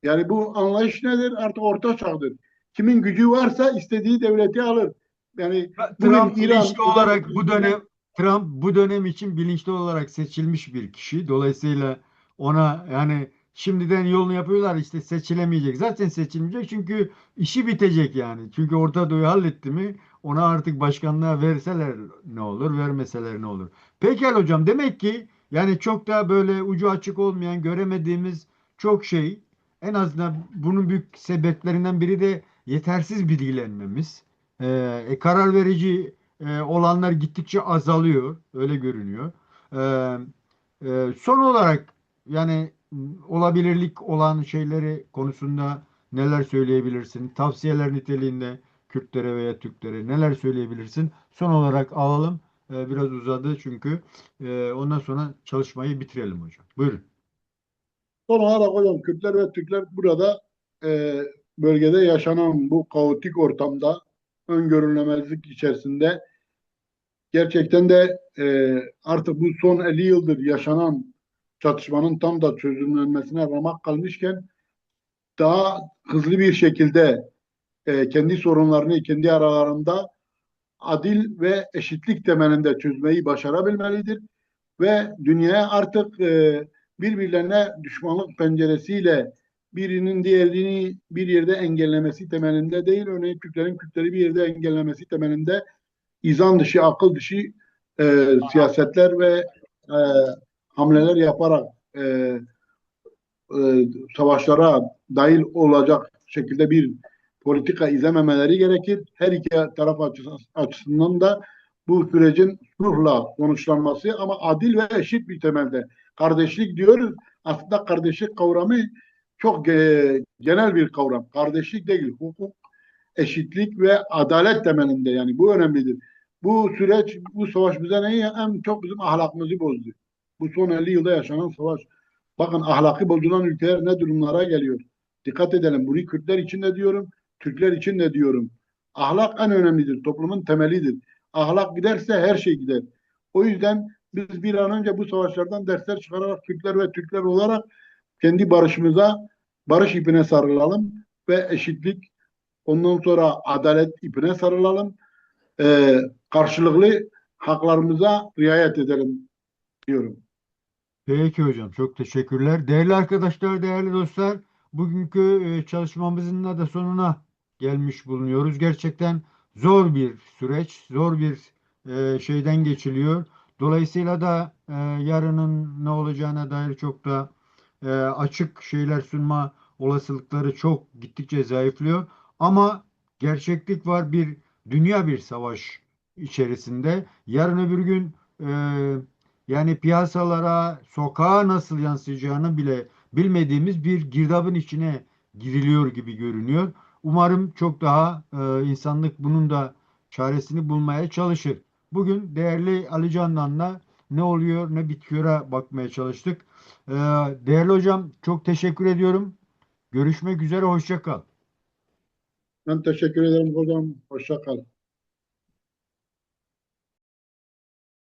Yani bu anlayış nedir? Artık orta çağdır. Kimin gücü varsa istediği devleti alır. Yani bugün Trump İran bilinçli özellikle olarak İran, Trump bu dönem için bilinçli olarak seçilmiş bir kişi. Dolayısıyla ona yani şimdiden yolunu yapıyorlar işte seçilemeyecek. Zaten seçilmeyecek çünkü işi bitecek yani. Çünkü Orta Doğu'yu halletti mi ona artık başkanlığa verseler ne olur, vermeseler ne olur. Pekala hocam demek ki yani çok da böyle ucu açık olmayan göremediğimiz çok şey en azından bunun büyük sebeplerinden biri de yetersiz bilgilenmemiz. Karar verici olanlar gittikçe azalıyor, öyle görünüyor. Son olarak yani olabilirlik olan şeyleri konusunda neler söyleyebilirsin? Tavsiyeler niteliğinde Kürtlere veya Türklere neler söyleyebilirsin? Son olarak alalım. Biraz uzadı çünkü. Ondan sonra çalışmayı bitirelim hocam. Buyurun. son olarak hocam Kürtler ve Türkler burada e, bölgede yaşanan bu kaotik ortamda öngörülemezlik içerisinde gerçekten de artık bu son 50 yıldır yaşanan çatışmanın tam da çözümlenmesine ramak kalmışken daha hızlı bir şekilde kendi sorunlarını kendi aralarında adil ve eşitlik temelinde çözmeyi başarabilmelidir ve dünyaya artık birbirlerine düşmanlık penceresiyle birinin diğerini bir yerde engellemesi temelinde değil, örneğin Türklerin Kürtleri bir yerde engellemesi temelinde izan dışı, akıl dışı siyasetler ve e, hamleler yaparak e, savaşlara dahil olacak şekilde bir politika izlememeleri gerekir. Her iki taraf açısından da bu sürecin sulhla sonuçlanması ama adil ve eşit bir temelde. Kardeşlik diyoruz. Aslında kardeşlik kavramı çok genel bir kavram. Kardeşlik değil, hukuk, eşitlik ve adalet temelinde yani bu önemlidir. Bu süreç, bu savaş bize neyi en çok bizim ahlakımızı bozdu. Bu son 50 yılda yaşanan savaş. Bakın ahlakı bozulan ülkeler ne durumlara geliyor. Dikkat edelim. Bunu Kürtler için de diyorum, Türkler için de diyorum. Ahlak en önemlidir, toplumun temelidir. Ahlak giderse her şey gider. O yüzden biz bir an önce bu savaşlardan dersler çıkararak Türkler ve Türkler olarak kendi barışımıza, barış ipine sarılalım ve eşitlik, ondan sonra adalet ipine sarılalım. Karşılıklı haklarımıza riayet edelim diyorum. Peki hocam, çok teşekkürler. Değerli arkadaşlar, değerli dostlar, bugünkü çalışmamızın da sonuna gelmiş bulunuyoruz. Gerçekten zor bir süreç, zor bir şeyden geçiliyor. Dolayısıyla da yarının ne olacağına dair çok da açık şeyler sunma olasılıkları çok gittikçe zayıflıyor. Ama gerçeklik var, dünya bir savaş içerisinde. Yarın öbür gün yani piyasalara, sokağa nasıl yansıyacağını bile bilmediğimiz bir girdabın içine giriliyor gibi görünüyor. Umarım çok daha insanlık bunun da çaresini bulmaya çalışır. Bugün değerli Ali Candan'la ne oluyor ne bitiyor'a bakmaya çalıştık. Ee, Değerli hocam, çok teşekkür ediyorum. Görüşmek üzere, hoşça kal. Ben teşekkür ederim hocam. Hoşça kal.